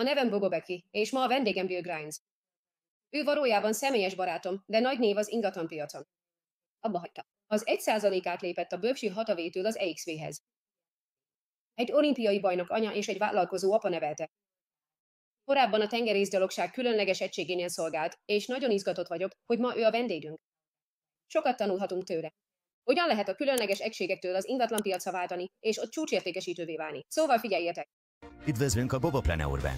A nevem Bobo Becky, és ma a vendégem Bill Grimes. Ő valójában személyes barátom, de nagy név az ingatlanpiacon. Abba hagyta. Az 1%-át lépett a Berkshire Hathaway-től az EXV-hez. Egy olimpiai bajnok anya és egy vállalkozó apa nevelte. Korábban a tengerészgyalogság különleges egységénél szolgált, és nagyon izgatott vagyok, hogy ma ő a vendégünk. Sokat tanulhatunk tőle. Hogyan lehet a különleges egységektől az ingatlanpiacra váltani, és ott csúcsértékesítővé válni? Szóval figyeljetek! Üdvözlünk a Bobopreneur-ben!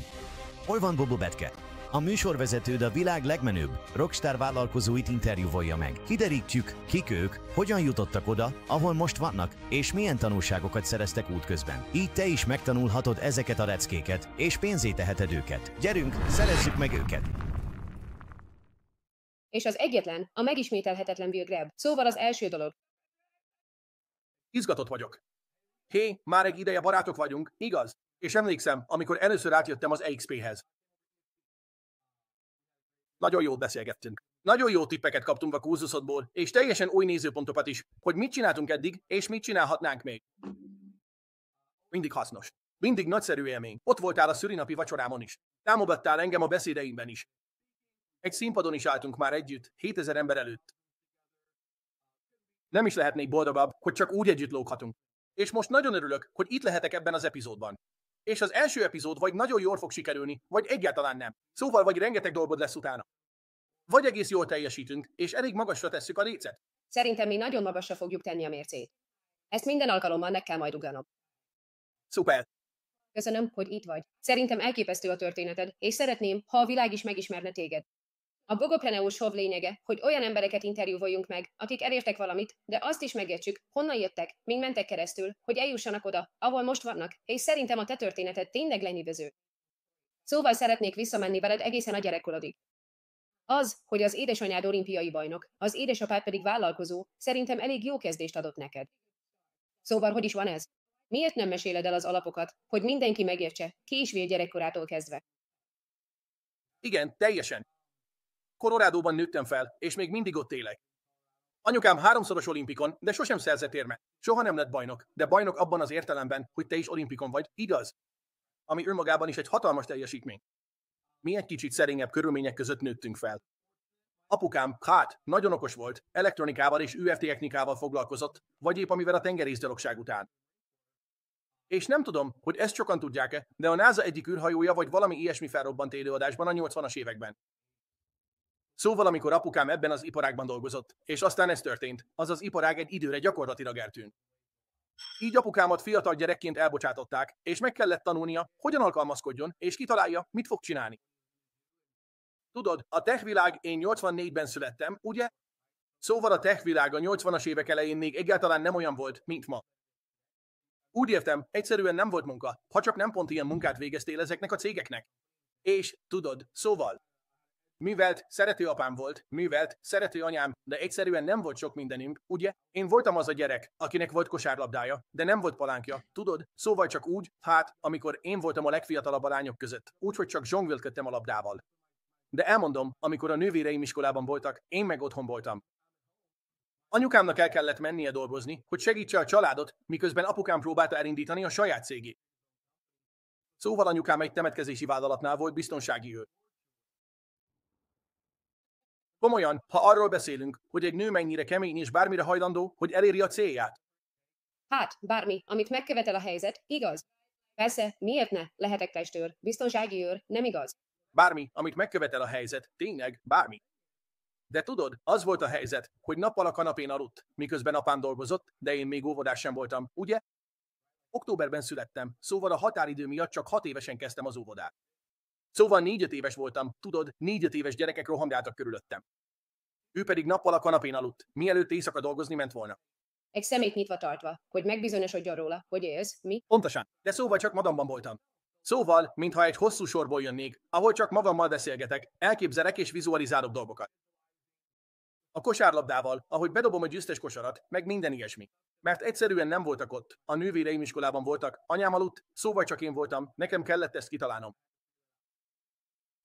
Hol van Bobo Betke? A műsorvezetőd a világ legmenőbb rockstar vállalkozóit interjúvolja meg. Kiderítjük, kik ők, hogyan jutottak oda, ahol most vannak, és milyen tanulságokat szereztek útközben. Így te is megtanulhatod ezeket a leckéket, és pénzé teheted őket. Gyerünk, szerezzük meg őket! És az egyetlen, a megismételhetetlen Bill Grab. Szóval az első dolog. Izgatott vagyok. Hé, már egy ideje barátok vagyunk, igaz? És emlékszem, amikor először átjöttem az EXP-hez. Nagyon jót beszélgettünk. Nagyon jó tippeket kaptunk a kurzusodból, és teljesen új nézőpontokat is, hogy mit csináltunk eddig, és mit csinálhatnánk még. Mindig hasznos. Mindig nagyszerű élmény. Ott voltál a szülinapi vacsorámon is. Támogattál engem a beszédeimben is. Egy színpadon is álltunk már együtt, 7000 ember előtt. Nem is lehetnék boldogabb, hogy csak úgy együtt lóghatunk. És most nagyon örülök, hogy itt lehetek ebben az epizódban. És az első epizód vagy nagyon jól fog sikerülni, vagy egyáltalán nem. Szóval vagy rengeteg dolgod lesz utána. Vagy egész jól teljesítünk, és elég magasra tesszük a lécet. Szerintem mi nagyon magasra fogjuk tenni a mércét. Ezt minden alkalommal meg kell majd ugranom. Szuper! Köszönöm, hogy itt vagy. Szerintem elképesztő a történeted, és szeretném, ha a világ is megismerne téged. A Bogopreneur Show lényege, hogy olyan embereket interjúvoljunk meg, akik elértek valamit, de azt is megértsük, honnan jöttek, mind mentek keresztül, hogy eljussanak oda, ahol most vannak, és szerintem a te történeted tényleg lenyűgöző. Szóval szeretnék visszamenni veled egészen a gyerekkorodig. Az, hogy az édesanyád olimpiai bajnok, az édesapád pedig vállalkozó, szerintem elég jó kezdést adott neked. Szóval hogy is van ez? Miért nem meséled el az alapokat, hogy mindenki megértse, ki is vél gyerekkorától kezdve? Igen, teljesen. Colorádóban nőttem fel, és még mindig ott élek. Anyukám 3-szoros olimpikon, de sosem szerzett érmet. Soha nem lett bajnok, de bajnok abban az értelemben, hogy te is olimpikon vagy, igaz? Ami önmagában is egy hatalmas teljesítmény. Mi egy kicsit szerényebb körülmények között nőttünk fel. Apukám, nagyon okos volt, elektronikával és UFT technikával foglalkozott, vagy épp amivel a tengerészgyalogság után. És nem tudom, hogy ezt sokan tudják-e, de a NASA egyik űrhajója vagy valami ilyesmi felrobbant élőadásban a 80-as években. Szóval, amikor apukám ebben az iparágban dolgozott, és aztán ez történt, az az iparág egy időre gyakorlatilag eltűnt. Így apukámat fiatal gyerekként elbocsátották, és meg kellett tanulnia, hogyan alkalmazkodjon, és kitalálja, mit fog csinálni. Tudod, a techvilág, én 84-ben születtem, ugye? Szóval a techvilág a 80-as évek elején még egyáltalán nem olyan volt, mint ma. Úgy értem, egyszerűen nem volt munka, ha csak nem pont ilyen munkát végeztél ezeknek a cégeknek. És tudod, szóval, művelt, szerető apám volt, művelt, szerető anyám, de egyszerűen nem volt sok mindenünk, ugye? Én voltam az a gyerek, akinek volt kosárlabdája, de nem volt palánkja, tudod? Szóval csak úgy, amikor én voltam a legfiatalabb a lányok között, úgyhogy csak zsongolködtem a labdával. De elmondom, amikor a nővéreim iskolában voltak, én meg otthon voltam. Anyukámnak el kellett mennie dolgozni, hogy segítse a családot, miközben apukám próbálta elindítani a saját cégét. Szóval anyukám egy temetkezési vállalatnál volt biztonsági őr. Komolyan, ha arról beszélünk, hogy egy nő mennyire kemény és bármire hajlandó, hogy eléri a célját. Bármi, amit megkövetel a helyzet, igaz? Persze, miért ne? Lehetek testőr, biztonsági őr, nem igaz? Bármi, amit megkövetel a helyzet, tényleg bármi. De tudod, az volt a helyzet, hogy nappal a kanapén aludt, miközben apám dolgozott, de én még óvodás sem voltam, ugye? Októberben születtem, szóval a határidő miatt csak 6 évesen kezdtem az óvodát. Szóval 4-5 éves voltam, tudod, 4-5 éves gyerekek rohangáltak körülöttem. Ő pedig nappal a kanapén aludt, mielőtt éjszaka dolgozni ment volna. Egy szemét nyitva tartva, hogy megbizonyosodjon róla, hogy élsz, mi? Pontosan, de szóval csak magamban voltam. Szóval, mintha egy hosszú sorból jönnék, ahol csak magammal beszélgetek, elképzelek és vizualizálok dolgokat. A kosárlabdával, ahogy bedobom a győztes kosarat, meg minden ilyesmi. Mert egyszerűen nem voltak ott, a nővéreim iskolában voltak, anyám aludt, szóval csak én voltam, nekem kellett ezt kitalálnom.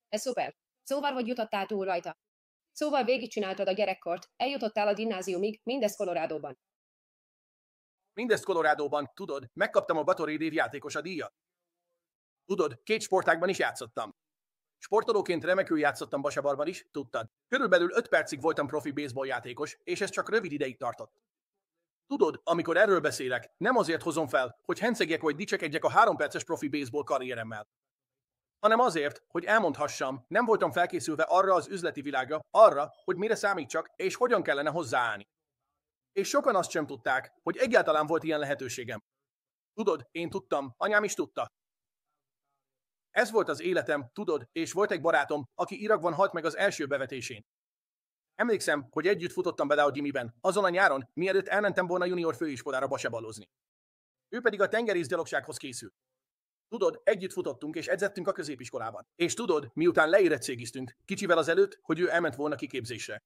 Ez szuper. Szóval, hogy jutottál túl rajta. Szóval végigcsináltad a gyerekkort, eljutottál a gimnáziumig, mindezt Colorádóban. Mindezt Colorádóban, tudod, megkaptam a Gatorade évjátékosa díjat. Tudod, két sportágban is játszottam. Sportolóként remekül játszottam Basabarban is, tudtad. Körülbelül 5 percig voltam profi baseball játékos, és ez csak rövid ideig tartott. Tudod, amikor erről beszélek, nem azért hozom fel, hogy hencegjek vagy dicsekedjek a 3 perces profi baseball karrieremmel, hanem azért, hogy elmondhassam, nem voltam felkészülve arra az üzleti világra, arra, hogy mire számítsak, és hogyan kellene hozzáállni. És sokan azt sem tudták, hogy egyáltalán volt ilyen lehetőségem. Tudod, én tudtam, anyám is tudta. Ez volt az életem, tudod, és volt egy barátom, aki Irakban halt meg az első bevetésén. Emlékszem, hogy együtt futottam bele a gimiben, azon a nyáron, mielőtt elmentem volna junior főiskolára baseballozni. Ő pedig a tengerészgyalogsághoz készült. Tudod, együtt futottunk és edzettünk a középiskolában. És tudod, miután leérettségiztünk, kicsivel azelőtt, hogy ő elment volna kiképzésre.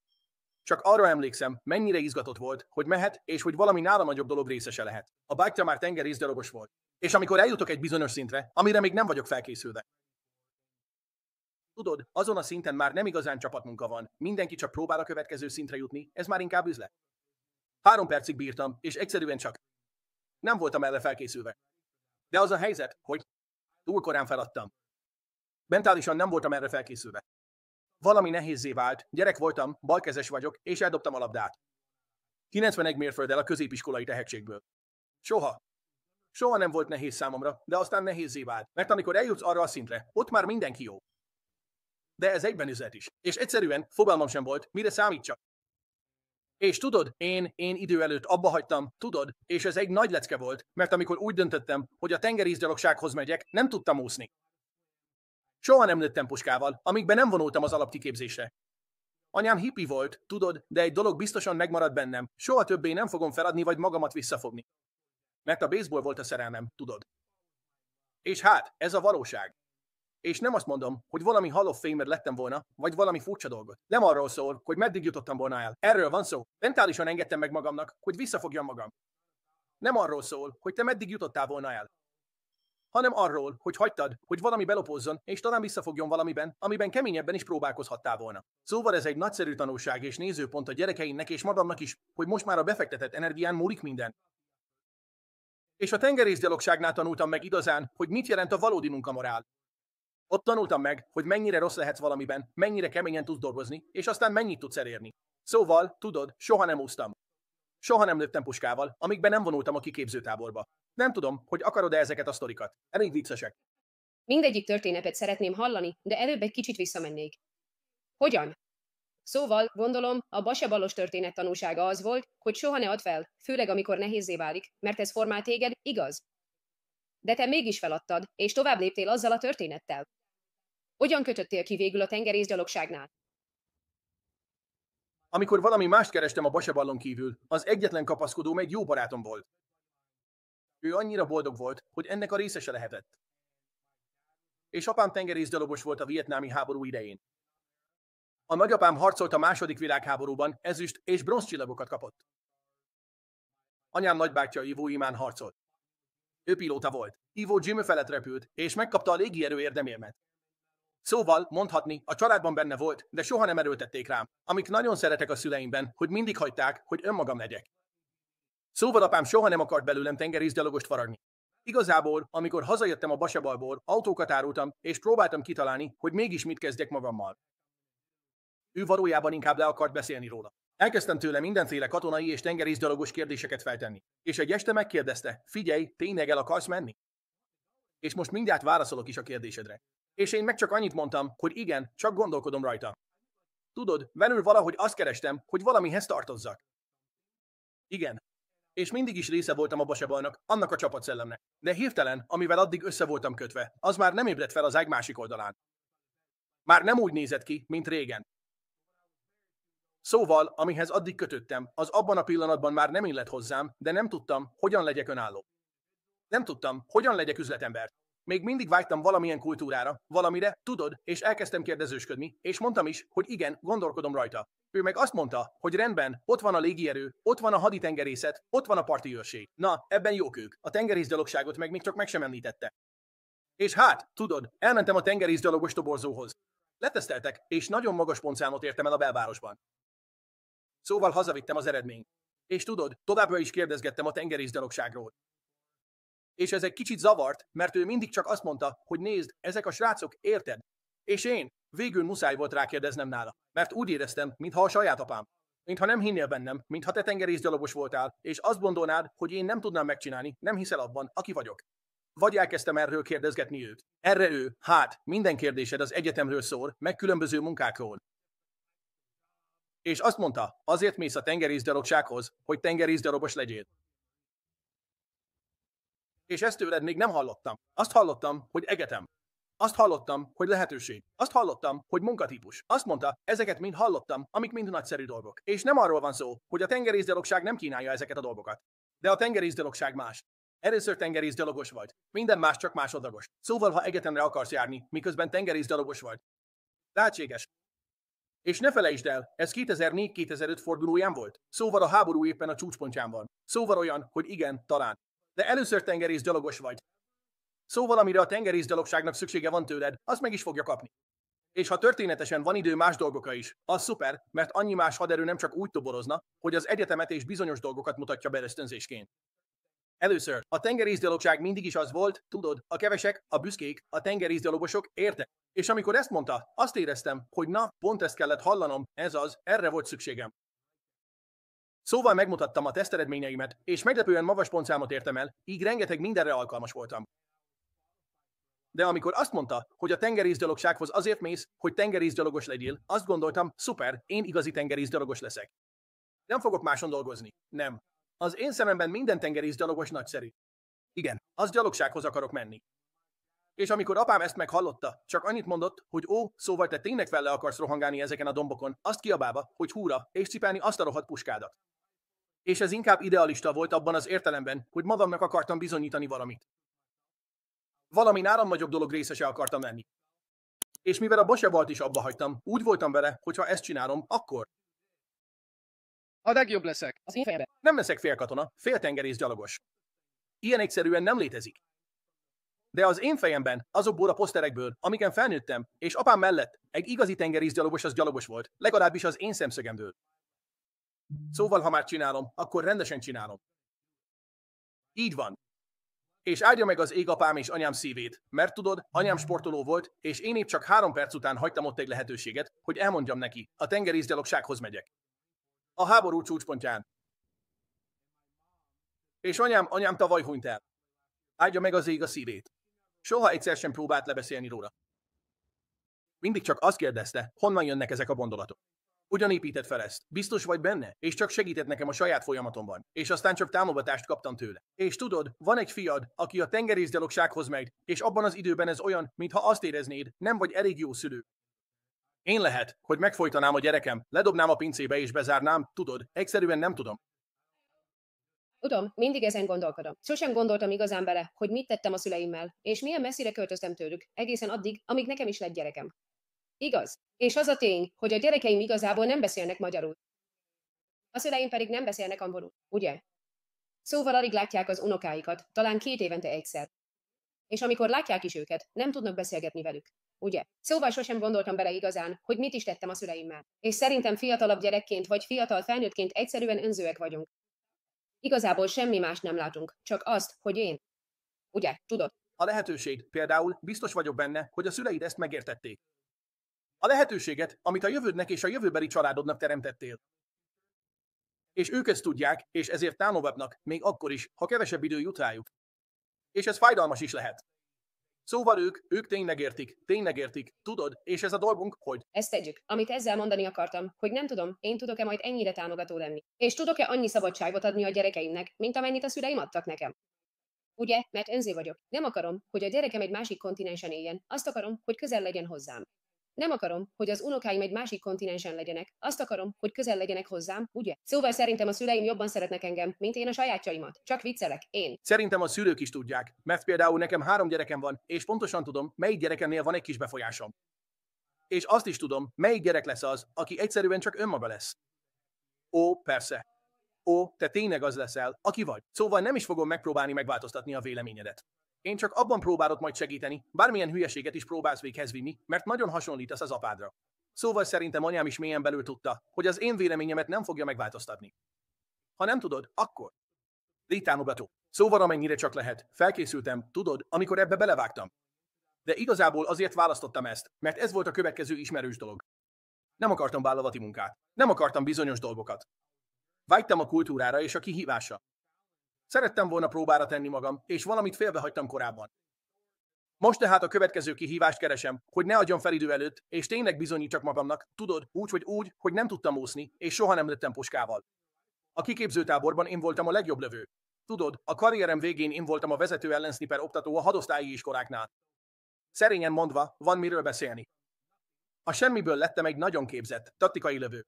Csak arra emlékszem, mennyire izgatott volt, hogy mehet, és hogy valami nála nagyobb dolog részese lehet. A bátyja már tengerészgyalogos volt. És amikor eljutok egy bizonyos szintre, amire még nem vagyok felkészülve. Tudod, azon a szinten már nem igazán csapatmunka van, mindenki csak próbál a következő szintre jutni, ez már inkább üzlet. 3 percig bírtam, és egyszerűen csak nem voltam erre felkészülve. De az a helyzet, hogy túl korán feladtam. Mentálisan nem voltam erre felkészülve. Valami nehézzé vált, gyerek voltam, balkezes vagyok, és eldobtam a labdát. 91 mérfölddel a középiskolai tehetségből. Soha nem volt nehéz számomra, de aztán nehézzé vált, mert amikor eljutsz arra a szintre, ott már mindenki jó. De ez egyben üzlet is. És egyszerűen fogalmam sem volt, mire számítsak. És tudod, én idő előtt abba hagytam, tudod, és ez egy nagy lecke volt, mert amikor úgy döntöttem, hogy a tengerészgyalogsághoz megyek, nem tudtam úszni. Soha nem nőttem puskával, amígben nem vonultam az alapkiképzésre. Anyám hippi volt, tudod, de egy dolog biztosan megmaradt bennem, soha többé nem fogom feladni vagy magamat visszafogni. Mert a baseball volt a szerelmem, tudod. És hát, ez a valóság. És nem azt mondom, hogy valami Hall of Famer lettem volna, vagy valami furcsa dolgot. Nem arról szól, hogy meddig jutottam volna el. Erről van szó. Mentálisan engedtem meg magamnak, hogy visszafogjam magam. Nem arról szól, hogy te meddig jutottál volna el. Hanem arról, hogy hagytad, hogy valami belopózzon, és talán visszafogjon valamiben, amiben keményebben is próbálkozhattál volna. Szóval ez egy nagyszerű tanulság és nézőpont a gyerekeimnek és magamnak is, hogy most már a befektetett energián múlik minden. És a tengerészgyalogságnál tanultam meg igazán, hogy mit jelent a valódi munkamorál. Ott tanultam meg, hogy mennyire rossz lehetsz valamiben, mennyire keményen tudsz dolgozni, és aztán mennyit tudsz elérni. Szóval, tudod, soha nem úsztam. Soha nem lőttem puskával, amígben nem vonultam a kiképzőtáborba. Nem tudom, hogy akarod-e ezeket a sztorikat. Elég viccesek. Mindegyik történetet szeretném hallani, de előbb egy kicsit visszamennék. Hogyan? Szóval, gondolom, a baseballos történet tanúsága az volt, hogy soha ne add fel, főleg amikor nehézzé válik, mert ez formál téged, igaz? De te mégis feladtad, és tovább léptél azzal a történettel. Hogyan kötöttél ki végül a tengerészgyalogságnál? Amikor valami mást kerestem a baseballon kívül, az egyetlen kapaszkodóm egy jó barátom volt. Ő annyira boldog volt, hogy ennek a részese lehetett. És apám tengerészgyalogos volt a vietnámi háború idején. A nagyapám harcolt a második világháborúban, ezüst és bronzcsillagokat kapott. Anyám nagybátyja Ivo Imán harcolt. Ő pilóta volt. Ivo Jimmy felett repült, és megkapta a légierő érdemérmet. Szóval, mondhatni, a családban benne volt, de soha nem erőltették rám, amik nagyon szeretek a szüleimben, hogy mindig hagyták, hogy önmagam legyek. Szóval apám soha nem akart belőlem tengerészgyalogost faragni. Igazából, amikor hazajöttem a baseballból, autókat árultam, és próbáltam kitalálni, hogy mégis mit kezdjek magammal. Ő valójában inkább le akart beszélni róla. Elkezdtem tőle mindenféle katonai és tengerészgyalogos kérdéseket feltenni. És egy este megkérdezte, figyelj, tényleg el akarsz menni? És most mindjárt válaszolok is a kérdésedre. És én meg csak annyit mondtam, hogy igen, csak gondolkodom rajta. Tudod, velül valahogy azt kerestem, hogy valamihez tartozzak. Igen. És mindig is része voltam a baseballnak, annak a csapatszellemnek. De hirtelen, amivel addig össze voltam kötve, az már nem ébredt fel az ág másik oldalán. Már nem úgy nézett ki, mint régen. Szóval, amihez addig kötöttem, az abban a pillanatban már nem illett hozzám, de nem tudtam, hogyan legyek önálló. Nem tudtam, hogyan legyek üzletember. Még mindig vágytam valamilyen kultúrára, valamire, tudod, és elkezdtem kérdezősködni, és mondtam is, hogy igen, gondolkodom rajta. Ő meg azt mondta, hogy rendben, ott van a légierő, ott van a haditengerészet, ott van a parti őrség. Na, ebben jók ők. A tengerészgyalogságot meg még csak meg sem említette. És hát, tudod, elmentem a tengerészgyalogos toborzóhoz. Leteszteltek, és nagyon magas pontszámot értem el a belvárosban. Szóval hazavittem az eredményt. És tudod, továbbra is kérdezgettem a tengerészgyalogságról. És ez egy kicsit zavart, mert ő mindig csak azt mondta, hogy nézd, ezek a srácok, érted? És én, végül muszáj volt rákérdeznem nála, mert úgy éreztem, mintha a saját apám. Mintha nem hinnél bennem, mintha te tengerészgyalogos voltál, és azt gondolnád, hogy én nem tudnám megcsinálni, nem hiszel abban, aki vagyok. Vagy elkezdtem erről kérdezgetni őt. Erre ő, hát, minden kérdésed az egyetemről szól, meg különböző munkákról. És azt mondta, azért mész a tengerészgyalogsághoz, hogy tengerészgyalogos legyél. És ezt tőled még nem hallottam. Azt hallottam, hogy egyetem. Azt hallottam, hogy lehetőség. Azt hallottam, hogy munkatípus. Azt mondta, ezeket mind hallottam, amik mind nagyszerű dolgok. És nem arról van szó, hogy a tengerészgyalogság nem kínálja ezeket a dolgokat. De a tengerészgyalogság más. Először tengerészgyalogos vagy. Minden más csak másodlagos. Szóval, ha egyetemre akarsz járni, miközben tengerészgyalogos vagy. Lehetséges. És ne felejtsd el, ez 2004-2005 fordulóján volt. Szóval a háború éppen a csúcspontján van. Szóval olyan, hogy igen, talán. De először tengerészgyalogos vagy. Szóval amire a tengerészgyalogságnak szüksége van tőled, azt meg is fogja kapni. És ha történetesen van idő más dolgokra is, az szuper, mert annyi más haderő nem csak úgy toborozna, hogy az egyetemet és bizonyos dolgokat mutatja be ösztönzésként. Először, a tengerészgyalogság mindig is az volt, tudod, a kevesek, a büszkék, a tengerészgyalogosok, érted? És amikor ezt mondta, azt éreztem, hogy na, pont ezt kellett hallanom, ez az, erre volt szükségem. Szóval megmutattam a teszteredményeimet, és meglepően magas pontszámot értem el, így rengeteg mindenre alkalmas voltam. De amikor azt mondta, hogy a tengerészgyalogsághoz azért mész, hogy tengerészgyalogos legyél, azt gondoltam, szuper, én igazi tengerészgyalogos leszek. Nem fogok máson dolgozni. Nem. Az én szememben minden tengerészgyalogos nagyszerű. Igen, az gyalogsághoz akarok menni. És amikor apám ezt meghallotta, csak annyit mondott, hogy ó, szóval te tényleg fel le akarsz rohangálni ezeken a dombokon, azt kiabálva, hogy húra, és cipelni azt a rohadt puskádat. És ez inkább idealista volt abban az értelemben, hogy magamnak akartam bizonyítani valamit. Valami nálam nagyobb dolog részese akartam lenni. És mivel a Bosebalt is abba hagytam, úgy voltam vele, hogy ha ezt csinálom, akkor A legjobb leszek. Az én fejembe. nem leszek félkatona, féltengerészgyalogos. Ilyen egyszerűen nem létezik. De az én fejemben, azokból a poszterekből, amiken felnőttem, és apám mellett egy igazi tengerészgyalogos az gyalogos volt, legalábbis az én szemszögemből. Szóval, ha már csinálom, akkor rendesen csinálom. Így van. És áldja meg az ég apám és anyám szívét, mert tudod, anyám sportoló volt, és én épp csak 3 perc után hagytam ott egy lehetőséget, hogy elmondjam neki, a tengerészgyalogsághoz megyek. A háború csúcspontján. És anyám tavaly hunyt el. Áldja meg az ég a szívét. Soha egyszer sem próbált lebeszélni róla. Mindig csak azt kérdezte, honnan jönnek ezek a gondolatok. Ugyan épített fel ezt? Biztos vagy benne? És csak segített nekem a saját folyamatomban. És aztán csak támogatást kaptam tőle. És tudod, van egy fiad, aki a tengerészgyalogsághoz megy, és abban az időben ez olyan, mintha azt éreznéd, nem vagy elég jó szülő. Én lehet, hogy megfojtanám a gyerekem, ledobnám a pincébe és bezárnám, tudod, egyszerűen nem tudom. Tudom, mindig ezen gondolkodom. Sosem gondoltam igazán bele, hogy mit tettem a szüleimmel, és milyen messzire költöztem tőlük, egészen addig, amíg nekem is lett gyerekem. Igaz. És az a tény, hogy a gyerekeim igazából nem beszélnek magyarul. A szüleim pedig nem beszélnek angolul, ugye? Szóval alig látják az unokáikat, talán 2 évente egyszer. És amikor látják is őket, nem tudnak beszélgetni velük, ugye? Szóval sosem gondoltam bele igazán, hogy mit is tettem a szüleimmel. És szerintem fiatalabb gyerekként vagy fiatal felnőttként egyszerűen önzőek vagyunk. Igazából semmi más nem látunk, csak azt, hogy én. Ugye, tudod? A lehetőség, például biztos vagyok benne, hogy a szüleid ezt megértették. A lehetőséget, amit a jövődnek és a jövőbeli családodnak teremtettél. És ők ezt tudják, és ezért támogatnak, még akkor is, ha kevesebb idő jut rájuk. És ez fájdalmas is lehet. Szóval ők tényleg értik, tudod, és ez a dolgunk, hogy Ezt tegyük. Amit ezzel mondani akartam, hogy nem tudom, én tudok-e majd ennyire támogató lenni. És tudok-e annyi szabadságot adni a gyerekeimnek, mint amennyit a szüleim adtak nekem. Ugye, mert önző vagyok. Nem akarom, hogy a gyerekem egy másik kontinensen éljen. Azt akarom, hogy közel legyen hozzám. Nem akarom, hogy az unokáim egy másik kontinensen legyenek. Azt akarom, hogy közel legyenek hozzám, ugye? Szóval szerintem a szüleim jobban szeretnek engem, mint én a sajátjaimat. Csak viccelek, én. szerintem a szülők is tudják, mert például nekem 3 gyerekem van, és pontosan tudom, melyik gyerekemnél van egy kis befolyásom. És azt is tudom, melyik gyerek lesz az, aki egyszerűen csak önmaga lesz. Ó, persze. Ó, te tényleg az leszel, aki vagy. Szóval nem is fogom megpróbálni megváltoztatni a véleményedet. Én csak abban próbálok majd segíteni, bármilyen hülyeséget is próbálsz véghez vinni, mert nagyon hasonlítasz az apádra. Szóval szerintem anyám is mélyen belül tudta, hogy az én véleményemet nem fogja megváltoztatni. Ha nem tudod, akkor légy támogató. Szóval amennyire csak lehet, felkészültem, tudod, amikor ebbe belevágtam. De igazából azért választottam ezt, mert ez volt a következő ismerős dolog. Nem akartam vállalati munkát. Nem akartam bizonyos dolgokat. Vágytam a kultúrára és a kihívásra. Szerettem volna próbára tenni magam, és valamit félbehagytam korábban. Most tehát a következő kihívást keresem, hogy ne adjam fel idő előtt, és tényleg bizonyítsak magamnak, tudod, úgy, hogy nem tudtam úszni, és soha nem lettem puskával. A kiképzőtáborban én voltam a legjobb lövő. Tudod, a karrierem végén én voltam a vezető ellensniper oktató a hadosztályi iskoláknál. Szerényen mondva, van miről beszélni. A semmiből lettem egy nagyon képzett, taktikai lövő.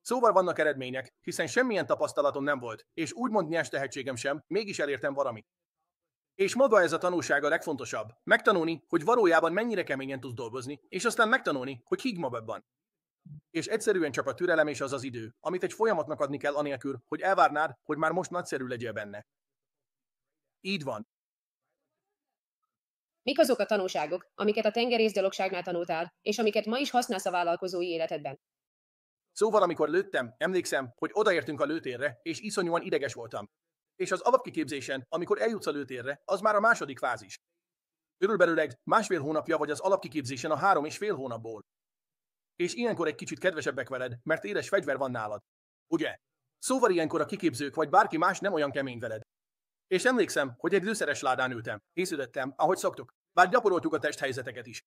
Szóval vannak eredmények, hiszen semmilyen tapasztalatom nem volt, és úgymond nyers tehetségem sem, mégis elértem valamit. És maga ez a tanulság a legfontosabb. Megtanulni, hogy valójában mennyire keményen tudsz dolgozni, és aztán megtanulni, hogy higgy magadban. És egyszerűen csak a türelem és az az idő, amit egy folyamatnak adni kell anélkül, hogy elvárnád, hogy már most nagyszerű legyél benne. Így van. Mik azok a tanulságok, amiket a tengerészgyalogságnál tanultál, és amiket ma is használsz a vállalkozói életedben? Szóval amikor lőttem, emlékszem, hogy odaértünk a lőtérre, és iszonyúan ideges voltam. És az alapkiképzésen, amikor eljutsz a lőtérre, az már a második fázis. Körülbelül egy 1,5 hónapja vagy az alapkiképzésen a 3,5 hónapból. És ilyenkor egy kicsit kedvesebbek veled, mert éles fegyver van nálad. Ugye? Szóval ilyenkor a kiképzők vagy bárki más nem olyan kemény veled. És emlékszem, hogy egy lőszeres ládán ültem. Készülöttem, ahogy szoktuk. Bár gyakoroltuk a testhelyzeteket is.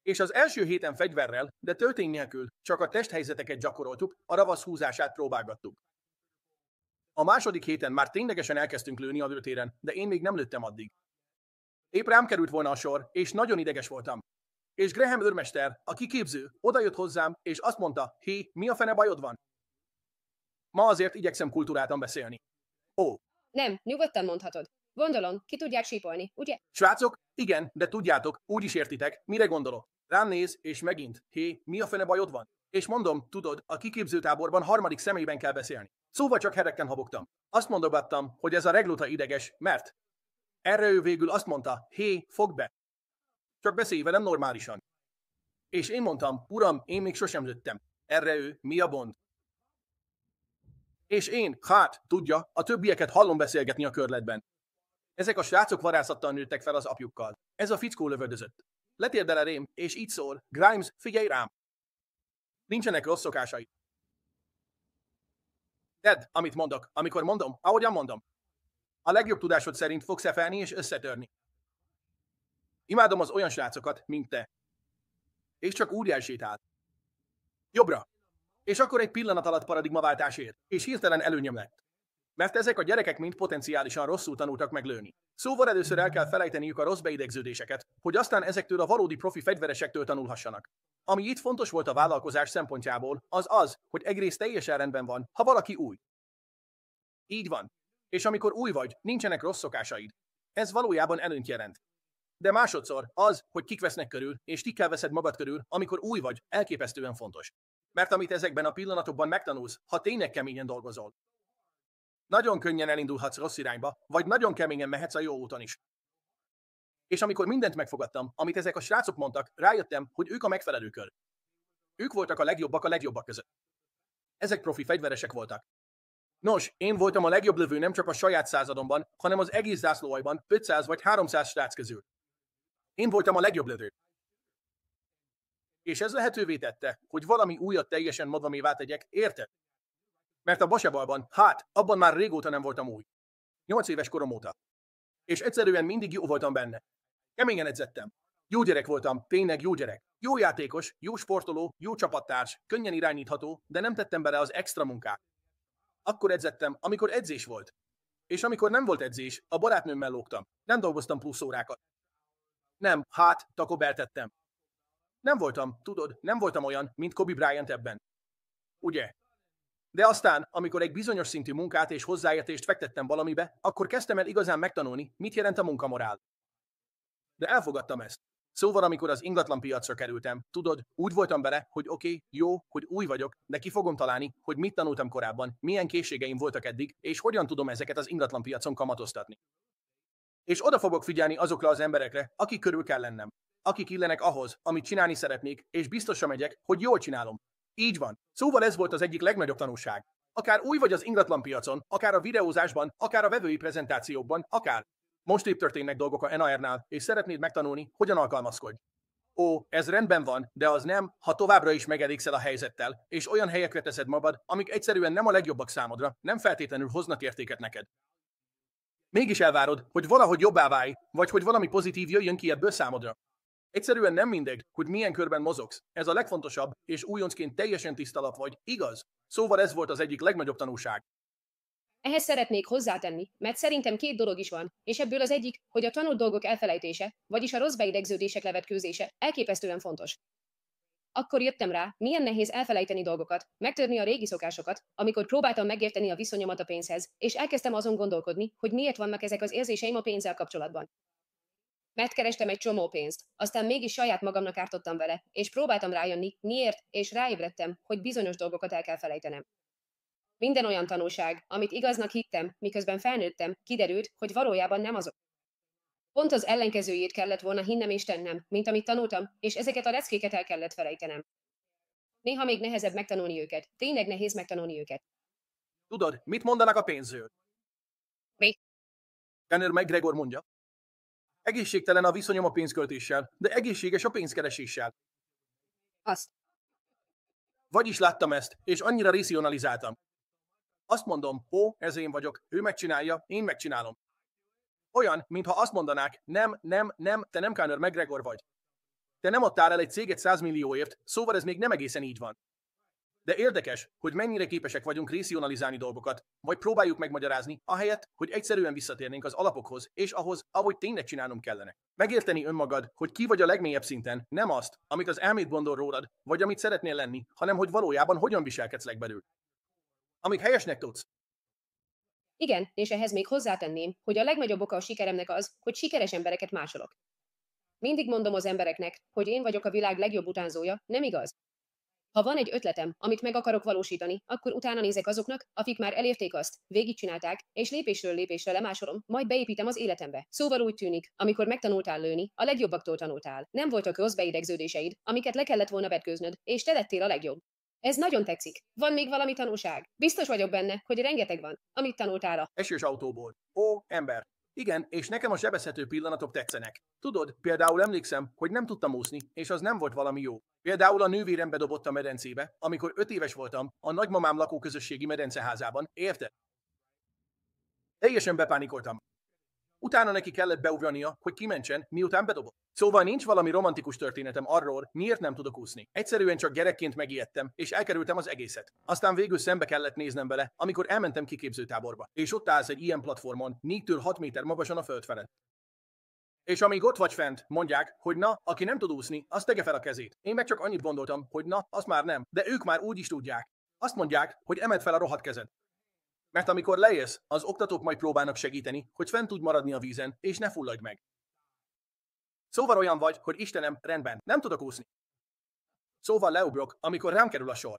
És az első héten fegyverrel, de töltény nélkül, csak a testhelyzeteket gyakoroltuk, a ravasz húzását próbálgattuk. A második héten már ténylegesen elkezdtünk lőni a lőtéren, de én még nem lőttem addig. Épp rám került volna a sor, és nagyon ideges voltam. És Graham őrmester, a kiképző, odajött hozzám, és azt mondta, hé, mi a fene bajod van? Ma azért igyekszem kultúráltan beszélni. Ó. Nem, nyugodtan mondhatod. Gondolom, ki tudják sípolni, ugye? Srácok, igen, de tudjátok, úgy is értitek, mire gondolok. Rám néz, és megint, hé, mi a fene bajod van? És mondom, tudod, a kiképzőtáborban harmadik személyben kell beszélni. Szóval csak herekken habogtam. Azt mondogattam, hogy ez a regluta ideges, mert... Erre ő végül azt mondta, hé, fogd be. Csak beszélj velem normálisan. És én mondtam, uram, én még sosem lőttem. Erre ő, mi a bond? És én, hát, tudja, a többieket hallom beszélgetni a körletben. Ezek a srácok varászattal nőttek fel az apjukkal. Ez a fickó lövöldözött. Letérdel elém, és így szól, Grimes, figyelj rám! Nincsenek rossz szokásai. Tedd, amit mondok, amikor mondom, ahogyan mondom. A legjobb tudásod szerint fogsz efelni és összetörni. Imádom az olyan srácokat, mint te. És csak úgy elsétál. Jobbra. És akkor egy pillanat alatt paradigmaváltás ér, és hirtelen előnyöm lett. Mert ezek a gyerekek mind potenciálisan rosszul tanultak meg lőni. Szóval először el kell felejteniük a rossz beidegződéseket, hogy aztán ezektől a valódi profi fegyveresektől tanulhassanak. Ami itt fontos volt a vállalkozás szempontjából, az az, hogy egyrészt teljesen rendben van, ha valaki új. Így van. És amikor új vagy, nincsenek rossz szokásaid. Ez valójában előnyt jelent. De másodszor az, hogy kik vesznek körül, és kikkel veszed magad körül, amikor új vagy, elképesztően fontos. Mert amit ezekben a pillanatokban megtanulsz, ha tényleg keményen dolgozol. Nagyon könnyen elindulhatsz rossz irányba, vagy nagyon keményen mehetsz a jó úton is. És amikor mindent megfogadtam, amit ezek a srácok mondtak, rájöttem, hogy ők a megfelelő kör. Ők voltak a legjobbak között. Ezek profi fegyveresek voltak. Nos, én voltam a legjobb lövő nem csak a saját századomban, hanem az egész zászlóajban 500 vagy 300 srác közül. Én voltam a legjobb lövő. És ez lehetővé tette, hogy valami újat teljesen magamévá tegyek, érted? Mert a basebalban, hát, abban már régóta nem voltam új. 8 éves korom óta. És egyszerűen mindig jó voltam benne. Keményen edzettem. Jó gyerek voltam, tényleg jó gyerek. Jó játékos, jó sportoló, jó csapattárs, könnyen irányítható, de nem tettem bele az extra munkát. Akkor edzettem, amikor edzés volt. És amikor nem volt edzés, a barátnőmmel lógtam. Nem dolgoztam plusz órákat. Nem, hát, takobeltettem. Nem voltam, tudod, nem voltam olyan, mint Kobe Bryant ebben. Ugye? De aztán, amikor egy bizonyos szintű munkát és hozzáértést fektettem valamibe, akkor kezdtem el igazán megtanulni, mit jelent a munkamorál. De elfogadtam ezt. Szóval, amikor az ingatlanpiacra kerültem, tudod, úgy voltam vele, hogy oké, jó, hogy új vagyok, de ki fogom találni, hogy mit tanultam korábban, milyen készségeim voltak eddig, és hogyan tudom ezeket az ingatlanpiacon kamatoztatni. És oda fogok figyelni azokra az emberekre, akik körül kell lennem. Akik illenek ahhoz, amit csinálni szeretnék, és biztosra megyek, hogy jól csinálom. Így van. Szóval ez volt az egyik legnagyobb tanulság. Akár új vagy az ingatlanpiacon, akár a videózásban, akár a vevői prezentációkban, akár. Most épp történnek dolgok a NAR-nál, és szeretnéd megtanulni, hogyan alkalmazkodj. Ó, ez rendben van, de az nem, ha továbbra is megelégszel a helyzettel, és olyan helyekre teszed magad, amik egyszerűen nem a legjobbak számodra, nem feltétlenül hoznak értéket neked. Mégis elvárod, hogy valahogy jobbá válj, vagy hogy valami pozitív jöjjön ki ebből számodra. Egyszerűen nem mindegy, hogy milyen körben mozogsz. Ez a legfontosabb, és újoncként teljesen tiszta lap vagy, igaz? Szóval ez volt az egyik legnagyobb tanulság. Ehhez szeretnék hozzátenni, mert szerintem 2 dolog is van, és ebből az egyik, hogy a tanult dolgok elfelejtése, vagyis a rossz beidegződések levetkőzése elképesztően fontos. Akkor jöttem rá, milyen nehéz elfelejteni dolgokat, megtörni a régi szokásokat, amikor próbáltam megérteni a viszonyomat a pénzhez, és elkezdtem azon gondolkodni, hogy miért vannak ezek az érzéseim a pénzzel kapcsolatban. Mert kerestem egy csomó pénzt, aztán mégis saját magamnak ártottam vele, és próbáltam rájönni, miért, és ráébredtem, hogy bizonyos dolgokat el kell felejtenem. Minden olyan tanulság, amit igaznak hittem, miközben felnőttem, kiderült, hogy valójában nem azok. Pont az ellenkezőjét kellett volna hinnem és tennem, mint amit tanultam, és ezeket a leckéket el kellett felejtenem. Néha még nehezebb megtanulni őket, tényleg nehéz megtanulni őket. Tudod, mit mondanak a pénzről? Mi? Conor McGregor mondja. Egészségtelen a viszonyom a pénzköltéssel, de egészséges a pénzkereséssel. Azt. Vagyis láttam ezt, és annyira racionalizáltam. Azt mondom, ó, ez én vagyok, ő megcsinálja, én megcsinálom. Olyan, mintha azt mondanák, nem, te nem Conor McGregor vagy. Te nem adtál el egy céget 100 millióért, szóval ez még nem egészen így van. De érdekes, hogy mennyire képesek vagyunk racionalizálni dolgokat, vagy próbáljuk megmagyarázni, ahelyett, hogy egyszerűen visszatérnénk az alapokhoz, és ahhoz, ahogy tényleg csinálnom kellene. Megérteni önmagad, hogy ki vagy a legmélyebb szinten, nem azt, amit az elmét gondol rólad, vagy amit szeretnél lenni, hanem hogy valójában hogyan viselkedsz legbelül. Amíg helyesnek tudsz. Igen, és ehhez még hozzátenném, hogy a legnagyobb oka a sikeremnek az, hogy sikeres embereket másolok. Mindig mondom az embereknek, hogy én vagyok a világ legjobb utánzója, nem igaz? Ha van egy ötletem, amit meg akarok valósítani, akkor utána nézek azoknak, akik már elérték azt, végigcsinálták, és lépésről lépésre lemásolom, majd beépítem az életembe. Szóval úgy tűnik, amikor megtanultál lőni, a legjobbaktól tanultál. Nem voltak rossz beidegződéseid, amiket le kellett volna vetkőznöd, és te lettél a legjobb. Ez nagyon tetszik. Van még valami tanulság? Biztos vagyok benne, hogy rengeteg van, amit tanultál a Esős autóból. Ó, ember. Igen, és nekem a sebezhető pillanatok tetszenek. Tudod, például emlékszem, hogy nem tudtam úszni, és az nem volt valami jó. Például a nővérem bedobott a medencébe, amikor 5 éves voltam, a nagymamám lakóközösségi medenceházában, érted? Teljesen bepánikoltam. Utána neki kellett beugrania, hogy kimentsen, miután bedobott. Szóval nincs valami romantikus történetem arról, miért nem tudok úszni. Egyszerűen csak gyerekként megijedtem, és elkerültem az egészet. Aztán végül szembe kellett néznem vele, amikor elmentem kiképzőtáborba. És ott állsz egy ilyen platformon, 4-től 6 méter magasan a föld felett. És amíg ott vagy fent, mondják, hogy na, aki nem tud úszni, az tegye fel a kezét. Én meg csak annyit gondoltam, hogy na, az már nem. De ők már úgy is tudják. Azt mondják, hogy emeld fel a rohadt kezed. Mert amikor lejössz, az oktatók majd próbálnak segíteni, hogy fent tudj maradni a vízen, és ne fulladj meg. Szóval olyan vagy, hogy Istenem, rendben, nem tudok úszni. Szóval leugrok, amikor rám kerül a sor.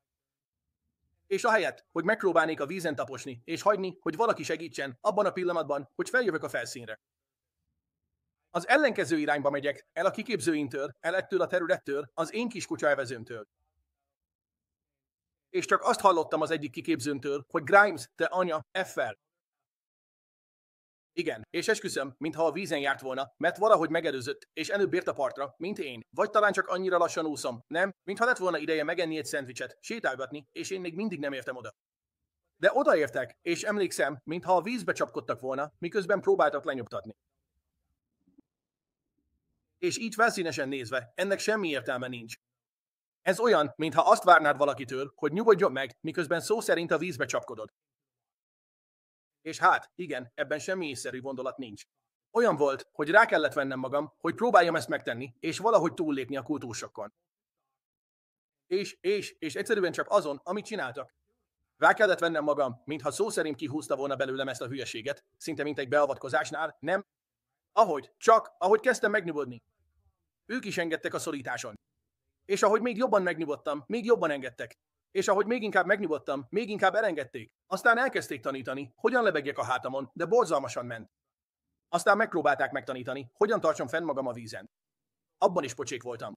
És ahelyett, hogy megpróbálnék a vízen taposni, és hagyni, hogy valaki segítsen abban a pillanatban, hogy feljövök a felszínre. Az ellenkező irányba megyek, el a kiképzőimtől, el ettől a területtől, az én kis kutyaelvezőmtől. És csak azt hallottam az egyik kiképzőmtől, hogy Grimes, te anya, F-fel. Igen, és esküszöm, mintha a vízen járt volna, mert valahogy megelőzött, és előbb ért a partra, mint én. Vagy talán csak annyira lassan úszom, nem? Mintha lett volna ideje megenni egy szendvicset, sétálgatni, és én még mindig nem értem oda. De odaértek, és emlékszem, mintha a vízbe csapkodtak volna, miközben próbáltak lenyugtatni. És így felszínesen nézve, ennek semmi értelme nincs. Ez olyan, mintha azt várnád valakitől, hogy nyugodjon meg, miközben szó szerint a vízbe csapkodod. És hát, igen, ebben semmi észszerű gondolat nincs. Olyan volt, hogy rá kellett vennem magam, hogy próbáljam ezt megtenni, és valahogy túllépni a kultúrsokon. És egyszerűen csak azon, amit csináltak. Rá kellett vennem magam, mintha szó szerint kihúzta volna belőlem ezt a hülyeséget, szinte mint egy beavatkozásnál, nem? Ahogy kezdtem megnyugodni. Ők is engedtek a szorításon. És ahogy még jobban megnyugodtam, még jobban engedtek. És ahogy még inkább megnyugodtam, még inkább elengedték. Aztán elkezdték tanítani, hogyan lebegjek a hátamon, de borzalmasan ment. Aztán megpróbálták megtanítani, hogyan tartsam fenn magam a vízen. Abban is pocsék voltam.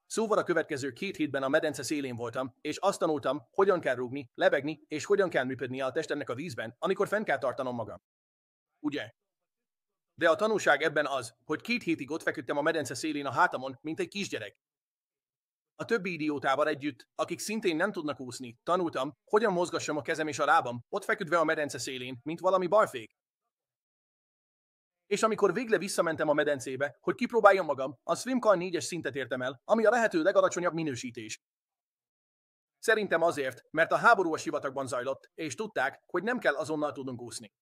Szóval a következő 2 hétben a medence szélén voltam, és azt tanultam, hogyan kell rúgni, lebegni, és hogyan kell működnie a testemnek a vízben, amikor fenn kell tartanom magam. Ugye? De a tanulság ebben az, hogy 2 hétig ott feküdtem a medence szélén a hátamon, mint egy kisgyerek. A többi idiótával együtt, akik szintén nem tudnak úszni, tanultam, hogyan mozgassam a kezem és a lábam, ott feküdve a medence szélén, mint valami balfék. És amikor végre visszamentem a medencébe, hogy kipróbáljam magam, a SwimCall 4-es szintet értem el, ami a lehető legalacsonyabb minősítés. Szerintem azért, mert a háború a sivatagban zajlott, és tudták, hogy nem kell azonnal tudnunk úszni.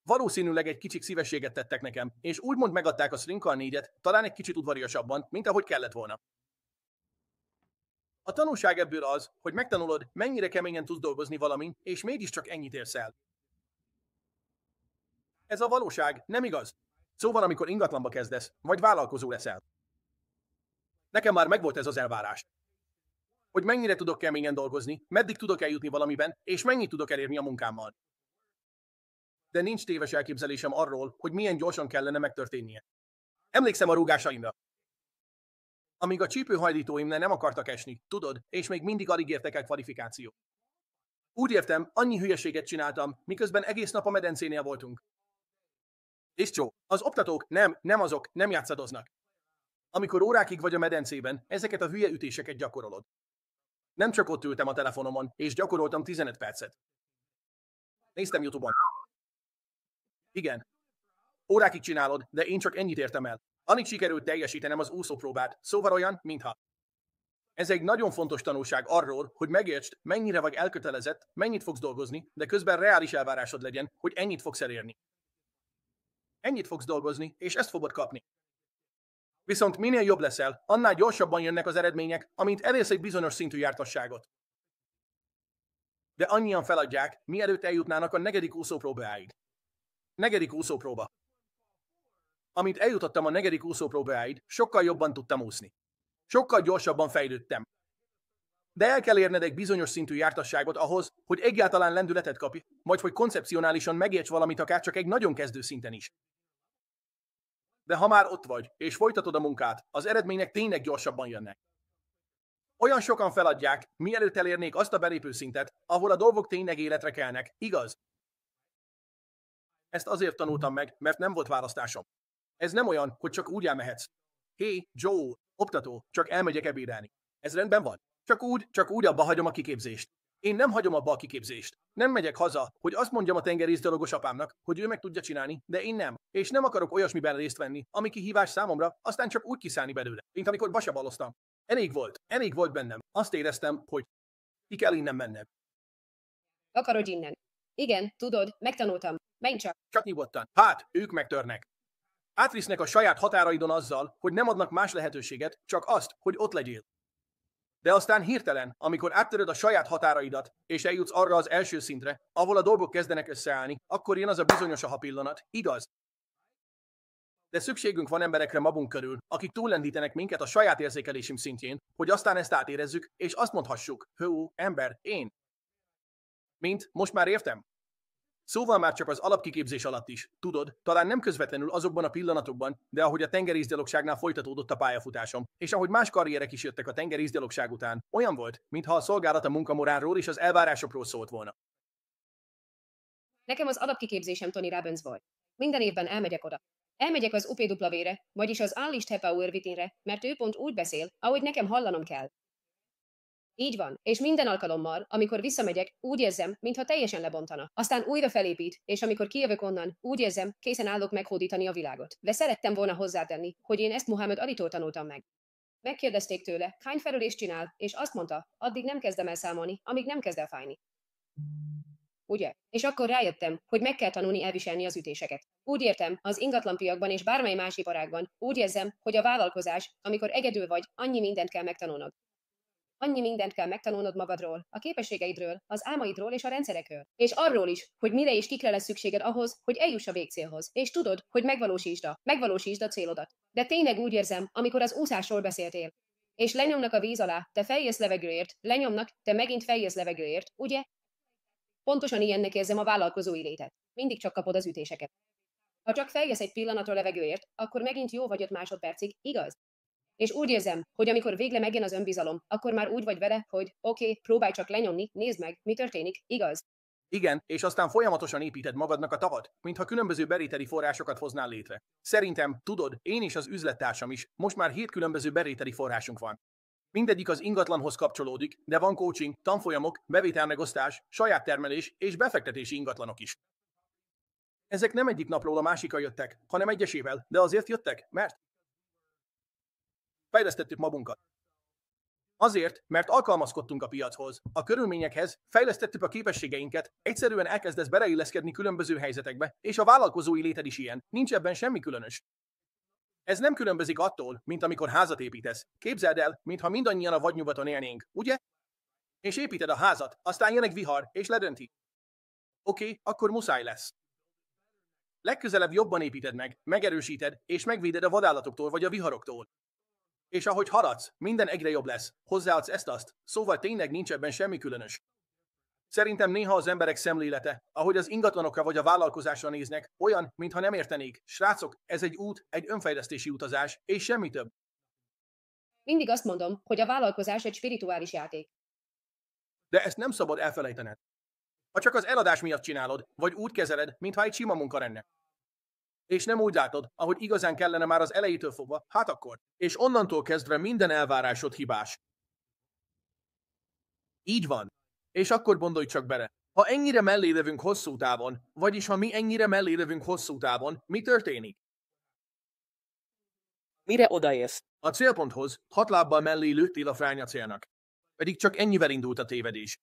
Valószínűleg egy kicsit szívességet tettek nekem, és úgymond megadták a SwimCall 4-et, talán egy kicsit udvariasabban, mint ahogy kellett volna. A tanulság ebből az, hogy megtanulod, mennyire keményen tudsz dolgozni valamin, és mégiscsak ennyit érsz el. Ez a valóság, nem igaz? Szóval amikor ingatlanba kezdesz, vagy vállalkozó leszel. Nekem már megvolt ez az elvárás. Hogy mennyire tudok keményen dolgozni, meddig tudok eljutni valamiben, és mennyit tudok elérni a munkámmal. De nincs téves elképzelésem arról, hogy milyen gyorsan kellene megtörténnie. Emlékszem a rúgásaimra. Amíg a csípőhajlítóim nem akartak esni, tudod, és még mindig alig értek el kvalifikáció. Úgy értem, annyi hülyeséget csináltam, miközben egész nap a medencénél voltunk. És csó, az oktatók nem azok, nem játszadoznak. Amikor órákig vagy a medencében, ezeket a hülye ütéseket gyakorolod. Nem csak ott ültem a telefonomon, és gyakoroltam 15 percet. Néztem YouTube-on. Igen. Órákig csinálod, de én csak ennyit értem el. Alig sikerült teljesítenem az úszópróbát, szóval olyan, mintha. Ez egy nagyon fontos tanulság arról, hogy megértsd, mennyire vagy elkötelezett, mennyit fogsz dolgozni, de közben reális elvárásod legyen, hogy ennyit fogsz elérni. Ennyit fogsz dolgozni, és ezt fogod kapni. Viszont minél jobb leszel, annál gyorsabban jönnek az eredmények, amint elérsz egy bizonyos szintű jártasságot. De annyian feladják, mielőtt eljutnának a 4. úszópróbáig. 4. úszópróba. Amint eljutottam a 4. úszópróbáig, sokkal jobban tudtam úszni. Sokkal gyorsabban fejlődtem. De el kell érned egy bizonyos szintű jártasságot ahhoz, hogy egyáltalán lendületet kapj, vagy hogy koncepcionálisan megérts valamit akár csak egy nagyon kezdő szinten is. De ha már ott vagy, és folytatod a munkát, az eredmények tényleg gyorsabban jönnek. Olyan sokan feladják, mielőtt elérnék azt a belépő szintet, ahol a dolgok tényleg életre kelnek, igaz? Ezt azért tanultam meg, mert nem volt választásom. Ez nem olyan, hogy csak úgy elmehetsz. Hé, Joe, oktató, csak elmegyek ebédelni. Ez rendben van. Csak úgy abba hagyom a kiképzést. Én nem hagyom abba a kiképzést. Nem megyek haza, hogy azt mondjam a tengerészgyalogos apámnak, hogy ő meg tudja csinálni, de én nem. És nem akarok olyasmiben részt venni, ami kihívás számomra, aztán csak úgy kiszállni belőle, mint amikor basabaloztam. Elég volt bennem. Azt éreztem, hogy ki kell innen mennem. Akarod innen? Igen, tudod, megtanultam. Menj csak. Csak nyugodtan. Hát, ők megtörnek. Átvisznek a saját határaidon azzal, hogy nem adnak más lehetőséget, csak azt, hogy ott legyél. De aztán hirtelen, amikor áttöröd a saját határaidat, és eljutsz arra az első szintre, ahol a dolgok kezdenek összeállni, akkor jön az a bizonyos aha pillanat, igaz? De szükségünk van emberekre magunk körül, akik túllendítenek minket a saját érzékelésünk szintjén, hogy aztán ezt átérezzük, és azt mondhassuk, hú, ember, én. Mint, most már értem? Szóval már csak az alapkiképzés alatt is, tudod, talán nem közvetlenül azokban a pillanatokban, de ahogy a tengerészgyalogságnál folytatódott a pályafutásom, és ahogy más karrierek is jöttek a tengerészgyalogság után, olyan volt, mintha a szolgálat a munkamorálról és az elvárásokról szólt volna. Nekem az alapkiképzésem Tony Robbins volt. Minden évben elmegyek oda. Elmegyek az UPW-re, vagyis az Unleashed Power Within-re, mert ő pont úgy beszél, ahogy nekem hallanom kell. Így van, és minden alkalommal, amikor visszamegyek, úgy érzem, mintha teljesen lebontana. Aztán újra felépít, és amikor kijövök onnan, úgy érzem, készen állok meghódítani a világot. De szerettem volna hozzátenni, hogy én ezt Muhammad Alitól tanultam meg. Megkérdezték tőle, hány felülést csinál, és azt mondta, addig nem kezdem el számolni, amíg nem kezd el fájni. Ugye? És akkor rájöttem, hogy meg kell tanulni elviselni az ütéseket. Úgy értem, az ingatlanpiacban és bármely más iparágban, úgy érzem, hogy a vállalkozás, amikor egyedül vagy, annyi mindent kell megtanulnod. Annyi mindent kell megtanulnod magadról, a képességeidről, az álmaidról és a rendszerekről. És arról is, hogy mire és kikre lesz szükséged ahhoz, hogy eljuss a végcélhoz. És tudod, hogy megvalósítsd a célodat. De tényleg úgy érzem, amikor az úszásról beszéltél. És lenyomnak a víz alá, te feljössz levegőért, lenyomnak, te megint feljössz levegőért, ugye? Pontosan ilyennek érzem a vállalkozói létet. Mindig csak kapod az ütéseket. Ha csak feljössz egy pillanatra levegőért, akkor megint jó vagy 5 másodpercig, igaz? És úgy érzem, hogy amikor végre megjön az önbizalom, akkor már úgy vagy vele, hogy oké, próbálj csak lenyomni, nézd meg, mi történik, igaz? Igen, és aztán folyamatosan építed magadnak a tavat, mintha különböző bevételi forrásokat hoznál létre. Szerintem, tudod, én és az üzlettársam is, most már 7 különböző bevételi forrásunk van. Mindegyik az ingatlanhoz kapcsolódik, de van coaching, tanfolyamok, bevételmegosztás, saját termelés és befektetési ingatlanok is. Ezek nem egyik napról a másikra jöttek, hanem egyesével, de azért jöttek, mert fejlesztettük magunkat. Azért, mert alkalmazkodtunk a piachoz, a körülményekhez, fejlesztettük a képességeinket, egyszerűen elkezdesz beleilleszkedni különböző helyzetekbe, és a vállalkozói léted is ilyen, nincs ebben semmi különös. Ez nem különbözik attól, mint amikor házat építesz. Képzeld el, mintha mindannyian a vadnyugaton élnénk, ugye? És építed a házat, aztán jön egy vihar, és ledönti. Oké, akkor muszáj lesz. Legközelebb jobban építed meg, megerősíted, és megvéded a vadállatoktól vagy a viharoktól. És ahogy haladsz, minden egyre jobb lesz. Hozzáadsz ezt-azt, szóval tényleg nincs ebben semmi különös. Szerintem néha az emberek szemlélete, ahogy az ingatlanokra vagy a vállalkozásra néznek, olyan, mintha nem értenék. Srácok, ez egy út, egy önfejlesztési utazás, és semmi több. Mindig azt mondom, hogy a vállalkozás egy spirituális játék. De ezt nem szabad elfelejtened. Ha csak az eladás miatt csinálod, vagy úgy kezeled, mintha egy sima munka lenne. És nem úgy látod, ahogy igazán kellene már az elejétől fogva, hát akkor. És onnantól kezdve minden elvárásod hibás. Így van. És akkor gondolj csak bele. Ha ennyire mellé lövünk hosszú távon, vagyis ha mi ennyire mellé lövünk hosszú távon, mi történik? Mire odaérsz? A célponthoz 6 lábbal mellé lőttél a fránya célnak. Pedig csak ennyivel indult a tévedés.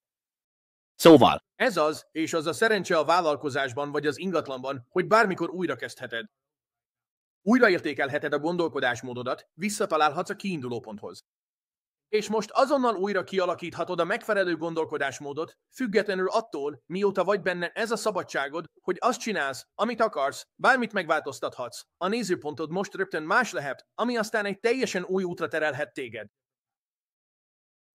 Szóval. Ez az, és az a szerencse a vállalkozásban vagy az ingatlanban, hogy bármikor újra kezdheted. Újraértékelheted a gondolkodásmódodat, visszatalálhatsz a kiindulóponthoz. És most azonnal újra kialakíthatod a megfelelő gondolkodásmódot, függetlenül attól, mióta vagy benne ez a szabadságod, hogy azt csinálsz, amit akarsz, bármit megváltoztathatsz. A nézőpontod most rögtön más lehet, ami aztán egy teljesen új útra terelhet téged.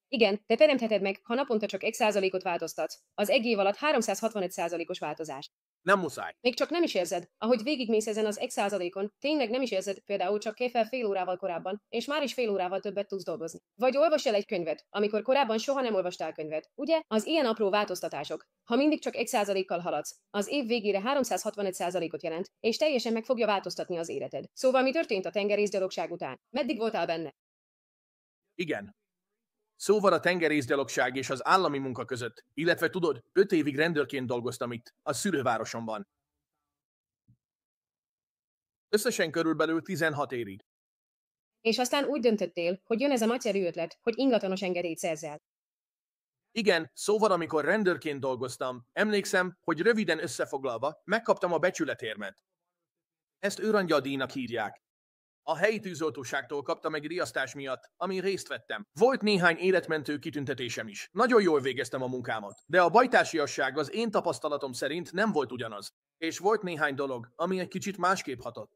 Igen, te teremtheted meg, ha naponta csak 1%-ot változtatsz. Az egy év alatt 365%-os változás. Nem muszáj. Még csak nem is érzed, ahogy végigmész ezen az 1%-on, tényleg nem is érzed, például csak kell fel fél órával korábban, és már is fél órával többet tudsz dolgozni. Vagy olvasd el egy könyvet, amikor korábban soha nem olvastál könyvet. Ugye? Az ilyen apró változtatások. Ha mindig csak 1%-kal haladsz, az év végére 365%-ot jelent, és teljesen meg fogja változtatni az életed. Szóval mi történt a tengerészgyalogság után? Meddig voltál benne? Igen. Szóval a tengerészgyalogság és az állami munka között, illetve tudod, 5 évig rendőrként dolgoztam itt, a szülővárosomban. Összesen körülbelül 16 évig. És aztán úgy döntöttél, hogy jön ez a nagyszerű ötlet, hogy ingatlanos engedélyt szerzel. Igen, szóval amikor rendőrként dolgoztam, emlékszem, hogy röviden összefoglalva megkaptam a becsületérmet. Ezt őrangyaldíjnak hívják. A helyi tűzoltóságtól kaptam egy riasztás miatt, amin részt vettem. Volt néhány életmentő kitüntetésem is. Nagyon jól végeztem a munkámat, de a bajtársiasság az én tapasztalatom szerint nem volt ugyanaz. És volt néhány dolog, ami egy kicsit másképp hatott.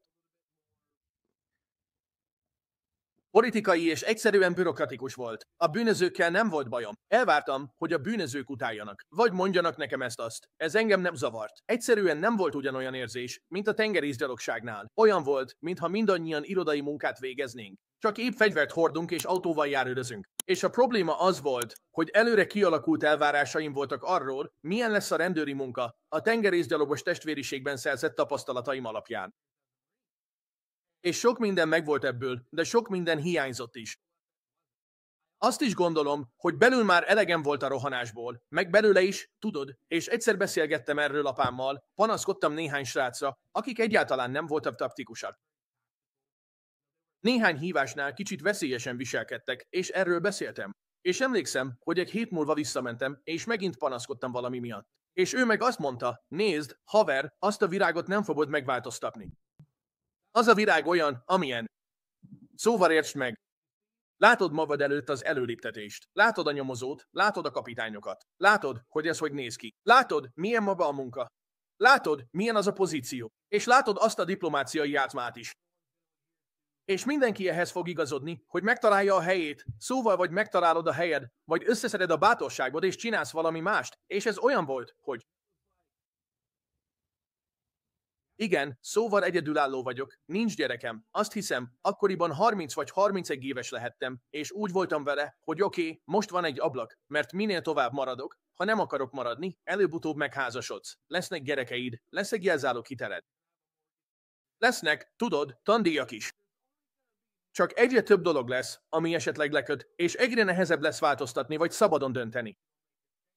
Politikai és egyszerűen bürokratikus volt. A bűnözőkkel nem volt bajom. Elvártam, hogy a bűnözők utáljanak. Vagy mondjanak nekem ezt-azt. Ez engem nem zavart. Egyszerűen nem volt ugyanolyan érzés, mint a tengerészgyalogságnál. Olyan volt, mintha mindannyian irodai munkát végeznénk. Csak épp fegyvert hordunk és autóval járőrözünk. És a probléma az volt, hogy előre kialakult elvárásaim voltak arról, milyen lesz a rendőri munka a tengerészgyalogos testvériségben szerzett tapasztalataim alapján. És sok minden megvolt ebből, de sok minden hiányzott is. Azt is gondolom, hogy belül már elegem volt a rohanásból, meg belőle is, tudod, és egyszer beszélgettem erről apámmal, panaszkodtam néhány srácra, akik egyáltalán nem voltak taktikusak. Néhány hívásnál kicsit veszélyesen viselkedtek, és erről beszéltem. És emlékszem, hogy egy hét múlva visszamentem, és megint panaszkodtam valami miatt. És ő meg azt mondta, nézd, haver, azt a virágot nem fogod megváltoztatni. Az a virág olyan, amilyen. Szóval értsd meg. Látod magad előtt az előléptetést. Látod a nyomozót, látod a kapitányokat. Látod, hogy ez hogy néz ki. Látod, milyen maga a munka. Látod, milyen az a pozíció. És látod azt a diplomáciai játszmát is. És mindenki ehhez fog igazodni, hogy megtalálja a helyét. Szóval vagy megtalálod a helyed, vagy összeszeded a bátorságod és csinálsz valami mást. És ez olyan volt, hogy Igen, szóval egyedülálló vagyok, nincs gyerekem. Azt hiszem, akkoriban 30 vagy 31 éves lehettem, és úgy voltam vele, hogy oké, most van egy ablak, mert minél tovább maradok, ha nem akarok maradni, előbb-utóbb megházasodsz. Lesznek gyerekeid, lesz egy jelzálók hiteled. Lesznek, tudod, tandíjak is. Csak egyre több dolog lesz, ami esetleg leköt, és egyre nehezebb lesz változtatni vagy szabadon dönteni.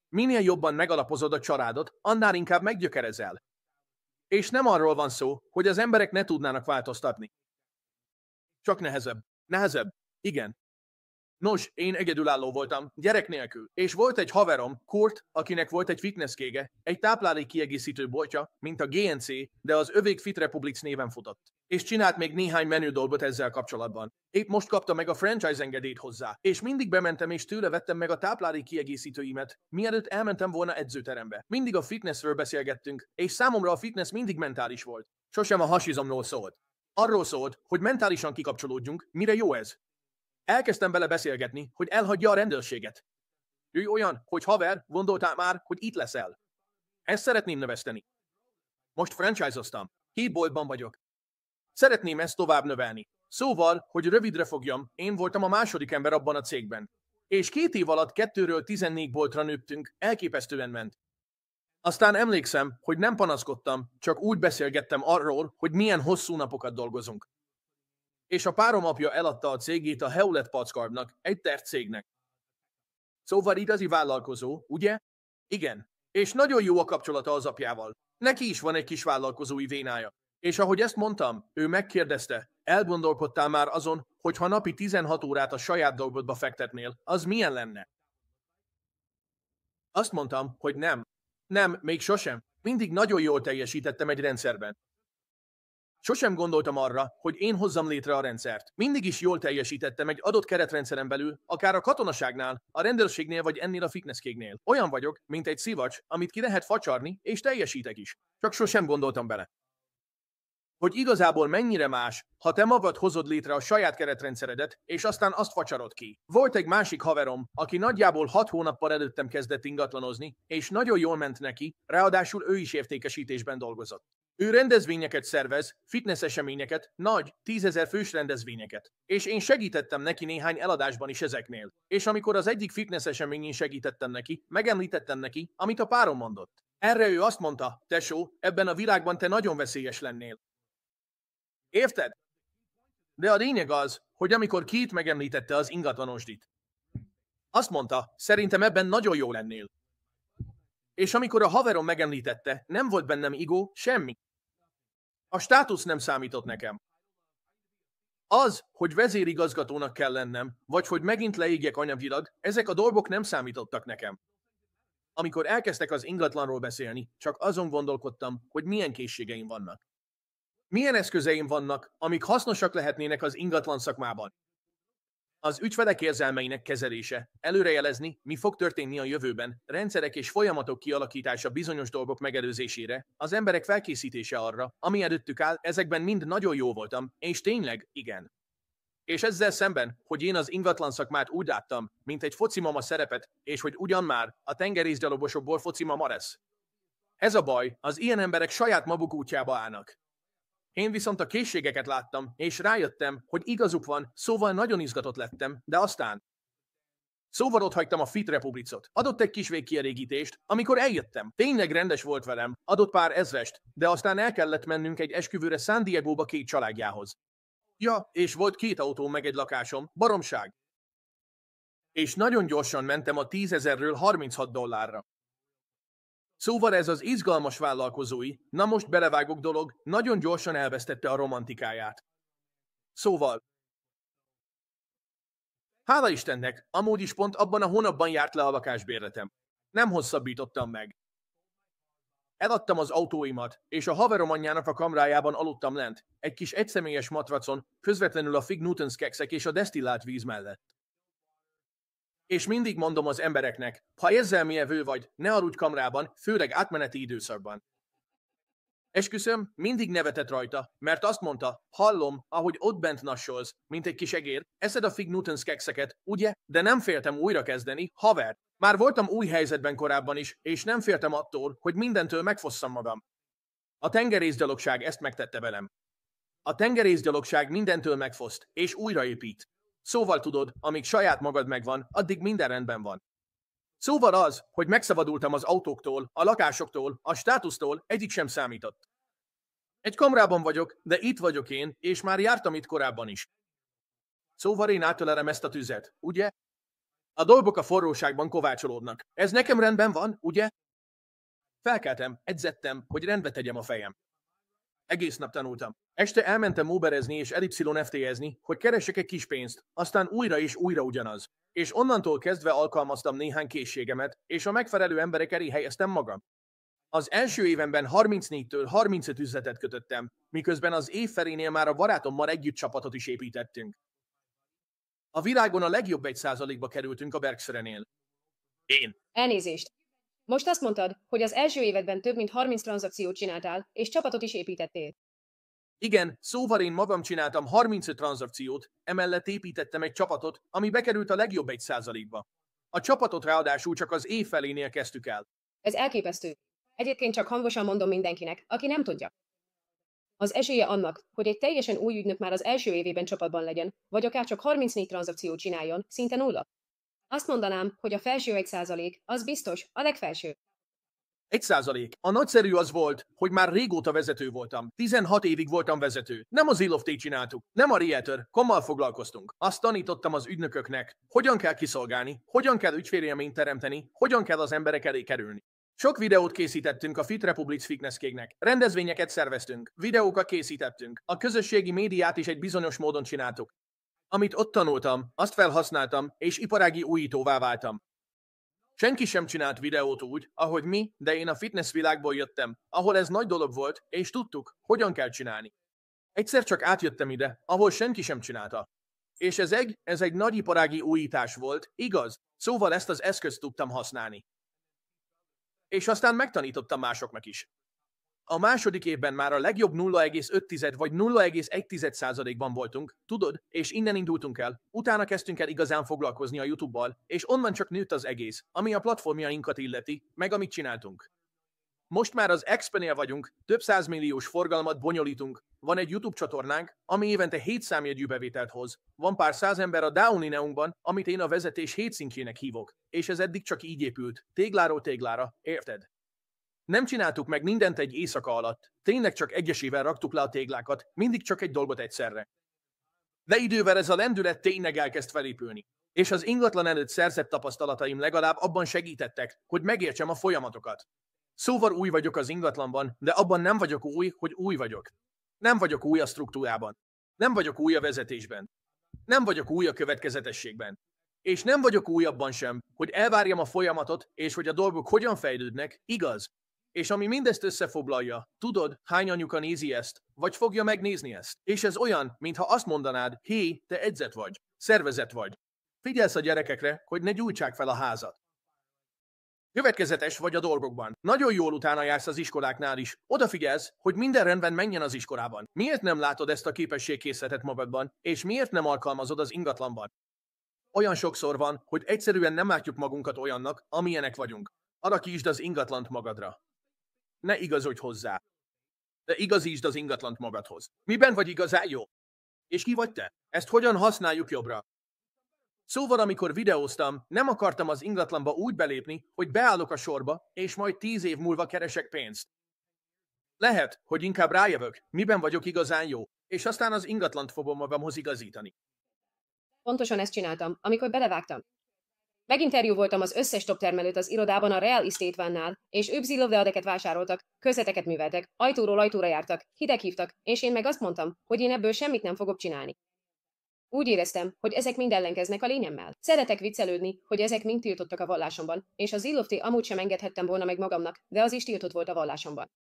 Minél jobban megalapozod a családot, annál inkább meggyökerezel. És nem arról van szó, hogy az emberek ne tudnának változtatni. Csak nehezebb. Nehezebb. Igen. Nos, én egyedülálló voltam, gyerek nélkül, és volt egy haverom, Kurt, akinek volt egy fitnesskége, egy táplálék kiegészítő boltja, mint a GNC, de az övék Fit Republic néven futott. És csinált még néhány menü dolgot ezzel kapcsolatban. Épp most kapta meg a franchise engedélyt hozzá, és mindig bementem és tőle vettem meg a táplálék kiegészítőimet, mielőtt elmentem volna edzőterembe. Mindig a fitnessről beszélgettünk, és számomra a fitness mindig mentális volt. Sosem a hasizomról szólt. Arról szólt, hogy mentálisan kikapcsolódjunk, mire jó ez. Elkezdtem vele beszélgetni, hogy elhagyja a rendőrséget. Ő olyan, hogy haver, gondoltál már, hogy itt leszel. Ezt szeretném növeszteni. Most franchise-oztam. 2 boltban vagyok. Szeretném ezt tovább növelni. Szóval, hogy rövidre fogjam, én voltam a második ember abban a cégben. És 2 év alatt 2-ről 14 boltra nőttünk, elképesztően ment. Aztán emlékszem, hogy nem panaszkodtam, csak úgy beszélgettem arról, hogy milyen hosszú napokat dolgozunk. És a párom apja eladta a cégét a Hewlett Packardnak, egy tercégnek. Szóval igazi vállalkozó, ugye? Igen. És nagyon jó a kapcsolata az apjával. Neki is van egy kis vállalkozói vénája. És ahogy ezt mondtam, ő megkérdezte, elgondolkodtál már azon, hogy ha napi 16 órát a saját dolgodba fektetnél, az milyen lenne? Azt mondtam, hogy nem. Nem, még sosem. Mindig nagyon jól teljesítettem egy rendszerben. Sosem gondoltam arra, hogy én hozzam létre a rendszert. Mindig is jól teljesítettem egy adott keretrendszeren belül, akár a katonaságnál, a rendőrségnél vagy ennél a fitnesskégnél. Olyan vagyok, mint egy szivacs, amit ki lehet facsarni, és teljesítek is. Csak sosem gondoltam bele. Hogy igazából mennyire más, ha te magad hozod létre a saját keretrendszeredet, és aztán azt facsarod ki. Volt egy másik haverom, aki nagyjából 6 hónappal előttem kezdett ingatlanozni, és nagyon jól ment neki, ráadásul ő is értékesítésben dolgozott. Ő rendezvényeket szervez, fitness eseményeket, nagy, 10 000 fős rendezvényeket. És én segítettem neki néhány eladásban is ezeknél. És amikor az egyik fitness eseményén segítettem neki, megemlítettem neki, amit a párom mondott. Erre ő azt mondta, tesó, ebben a világban te nagyon veszélyes lennél. Érted? De a lényeg az, hogy amikor Keith megemlítette az ingatlanosdit, azt mondta, szerintem ebben nagyon jó lennél. És amikor a haverom megemlítette, nem volt bennem ego, semmi. A státusz nem számított nekem. Az, hogy vezérigazgatónak kell lennem, vagy hogy megint leégjek anyagilag, ezek a dolgok nem számítottak nekem. Amikor elkezdtek az ingatlanról beszélni, csak azon gondolkodtam, hogy milyen készségeim vannak. Milyen eszközeim vannak, amik hasznosak lehetnének az ingatlan szakmában. Az ügyfelek érzelmeinek kezelése, előrejelezni, mi fog történni a jövőben, rendszerek és folyamatok kialakítása bizonyos dolgok megelőzésére, az emberek felkészítése arra, ami előttük áll, ezekben mind nagyon jó voltam, és tényleg, igen. És ezzel szemben, hogy én az ingatlan szakmát úgy láttam, mint egy focimama szerepet, és hogy ugyan már a tengerészgyalogosokból focimama lesz. Ez a baj, az ilyen emberek saját maguk útjába állnak. Én viszont a készségeket láttam, és rájöttem, hogy igazuk van, szóval nagyon izgatott lettem, de aztán... Szóval otthagytam a Fit Republicot. Adott egy kis végkielégítést, amikor eljöttem. Tényleg rendes volt velem, adott pár ezrest, de aztán el kellett mennünk egy esküvőre San Diegóba Keith családjához. Ja, és volt 2 autóm meg egy lakásom, baromság. És nagyon gyorsan mentem a 10 000-ről 36 dollárra. Szóval ez az izgalmas vállalkozói, na most belevágok dolog, nagyon gyorsan elvesztette a romantikáját. Szóval... Hála Istennek, amúgy is pont abban a hónapban járt le a lakásbérletem. Nem hosszabbítottam meg. Eladtam az autóimat, és a haverom anyjának a kamrájában aludtam lent, egy kis egyszemélyes matracon, közvetlenül a Fig Newtons kekszek és a desztillált víz mellett. És mindig mondom az embereknek, ha érzelmievő vagy, ne aludj kamrában, főleg átmeneti időszakban. Esküszöm, mindig nevetett rajta, mert azt mondta, hallom, ahogy ott bent nassolsz, mint egy kis egér, eszed a Fig Newtons kekszeket, ugye? De nem féltem újra kezdeni, haver. Már voltam új helyzetben korábban is, és nem féltem attól, hogy mindentől megfosszam magam. A tengerészgyalogság ezt megtette velem. A tengerészgyalogság mindentől megfoszt, és újraépít. Szóval tudod, amíg saját magad megvan, addig minden rendben van. Szóval az, hogy megszabadultam az autóktól, a lakásoktól, a státusztól, egyik sem számított. Egy kamrában vagyok, de itt vagyok én, és már jártam itt korábban is. Szóval én átölelem ezt a tüzet, ugye? A dolgok a forróságban kovácsolódnak. Ez nekem rendben van, ugye? Felkeltem, edzettem, hogy rendbe tegyem a fejem. Egész nap tanultam. Este elmentem Uberezni és EYFT-ezni, hogy keresek egy kis pénzt, aztán újra és újra ugyanaz. És onnantól kezdve alkalmaztam néhány készségemet, és a megfelelő emberek elé helyeztem magam. Az első évemben 34-től 35 üzletet kötöttem, miközben az év felénél már a barátommal együtt csapatot is építettünk. A világon a legjobb 1%-ba kerültünk a Berkshire-nél. Én. Elnézést. Most azt mondtad, hogy az első évedben több mint 30 tranzakciót csináltál, és csapatot is építettél. Igen, szóval én magam csináltam 35 tranzakciót, emellett építettem egy csapatot, ami bekerült a legjobb 1%-ba. A csapatot ráadásul csak az év felénél kezdtük el. Ez elképesztő. Egyébként csak hangosan mondom mindenkinek, aki nem tudja. Az esélye annak, hogy egy teljesen új ügynök már az első évében csapatban legyen, vagy akár csak 34 tranzakciót csináljon, szinte nulla. Azt mondanám, hogy a felső 1% az biztos, a legfelső. 1%. A nagyszerű az volt, hogy már régóta vezető voltam. 16 évig voltam vezető. Nem az EYFT csináltuk, nem a Realtor, kommal foglalkoztunk. Azt tanítottam az ügynököknek, hogyan kell kiszolgálni, hogyan kell ügyfélélményt teremteni, hogyan kell az emberek elé kerülni. Sok videót készítettünk a Fit Republic Fitness Cake-nek, rendezvényeket szerveztünk, videókat készítettünk, a közösségi médiát is egy bizonyos módon csináltuk. Amit ott tanultam, azt felhasználtam, és iparági újítóvá váltam. Senki sem csinált videót úgy, ahogy mi, de én a fitness világból jöttem, ahol ez nagy dolog volt, és tudtuk, hogyan kell csinálni. Egyszer csak átjöttem ide, ahol senki sem csinálta. És ez egy nagy iparági újítás volt, igaz? Szóval ezt az eszközt tudtam használni. És aztán megtanítottam másoknak is. A második évben már a legjobb 0,5 vagy 0,1%-ban voltunk, tudod, és innen indultunk el, utána kezdtünk el igazán foglalkozni a YouTube-bal, és onnan csak nőtt az egész, ami a platformjainkat illeti, meg amit csináltunk. Most már az Expenél vagyunk, több 100 milliós forgalmat bonyolítunk, van egy YouTube csatornánk, ami évente 7 számjegyű bevételt hoz, van pár száz ember a Downineunkban, amit én a vezetés 7 szintjének hívok, és ez eddig csak így épült, tégláról téglára, érted? Nem csináltuk meg mindent egy éjszaka alatt, tényleg csak egyesével raktuk le a téglákat, mindig csak egy dolgot egyszerre. De idővel ez a lendület tényleg elkezd felépülni. És az ingatlan előtt szerzett tapasztalataim legalább abban segítettek, hogy megértsem a folyamatokat. Szóval új vagyok az ingatlanban, de abban nem vagyok új, hogy új vagyok. Nem vagyok új a struktúrában. Nem vagyok új a vezetésben. Nem vagyok új a következetességben. És nem vagyok új abban sem, hogy elvárjam a folyamatot, és hogy a dolgok hogyan fejlődnek, igaz? És ami mindezt összefoglalja, tudod, hány anyuka nézi ezt, vagy fogja megnézni ezt. És ez olyan, mintha azt mondanád, hé, te edzett vagy, szervezett vagy. Figyelsz a gyerekekre, hogy ne gyújtsák fel a házat. Következetes vagy a dolgokban. Nagyon jól utána jársz az iskoláknál is. Odafigyelsz, hogy minden rendben menjen az iskolában. Miért nem látod ezt a képességkészletet magadban, és miért nem alkalmazod az ingatlanban? Olyan sokszor van, hogy egyszerűen nem látjuk magunkat olyannak, amilyenek vagyunk. Alakítsd az ingatlant magadra. Ne igazodj hozzá. De igazítsd az ingatlant magadhoz. Miben vagy igazán jó? És ki vagy te? Ezt hogyan használjuk jobbra? Szóval amikor videóztam, nem akartam az ingatlanba úgy belépni, hogy beállok a sorba, és majd 10 év múlva keresek pénzt. Lehet, hogy inkább rájövök, miben vagyok igazán jó, és aztán az ingatlant fogom magamhoz igazítani. Pontosan ezt csináltam, amikor belevágtam. Meginterjú voltam az összes top termelőt az irodában a Real Estate Van-nál, és ők zillódeadeket vásároltak, közleteket műveltek, ajtóról ajtóra jártak, hideg-hívtak, és én meg azt mondtam, hogy én ebből semmit nem fogok csinálni. Úgy éreztem, hogy ezek mind ellenkeznek a lényemmel. Szeretek viccelődni, hogy ezek mind tiltottak a vallásomban, és az EYFT amúgy sem engedhettem volna meg magamnak, de az is tiltott volt a vallásomban.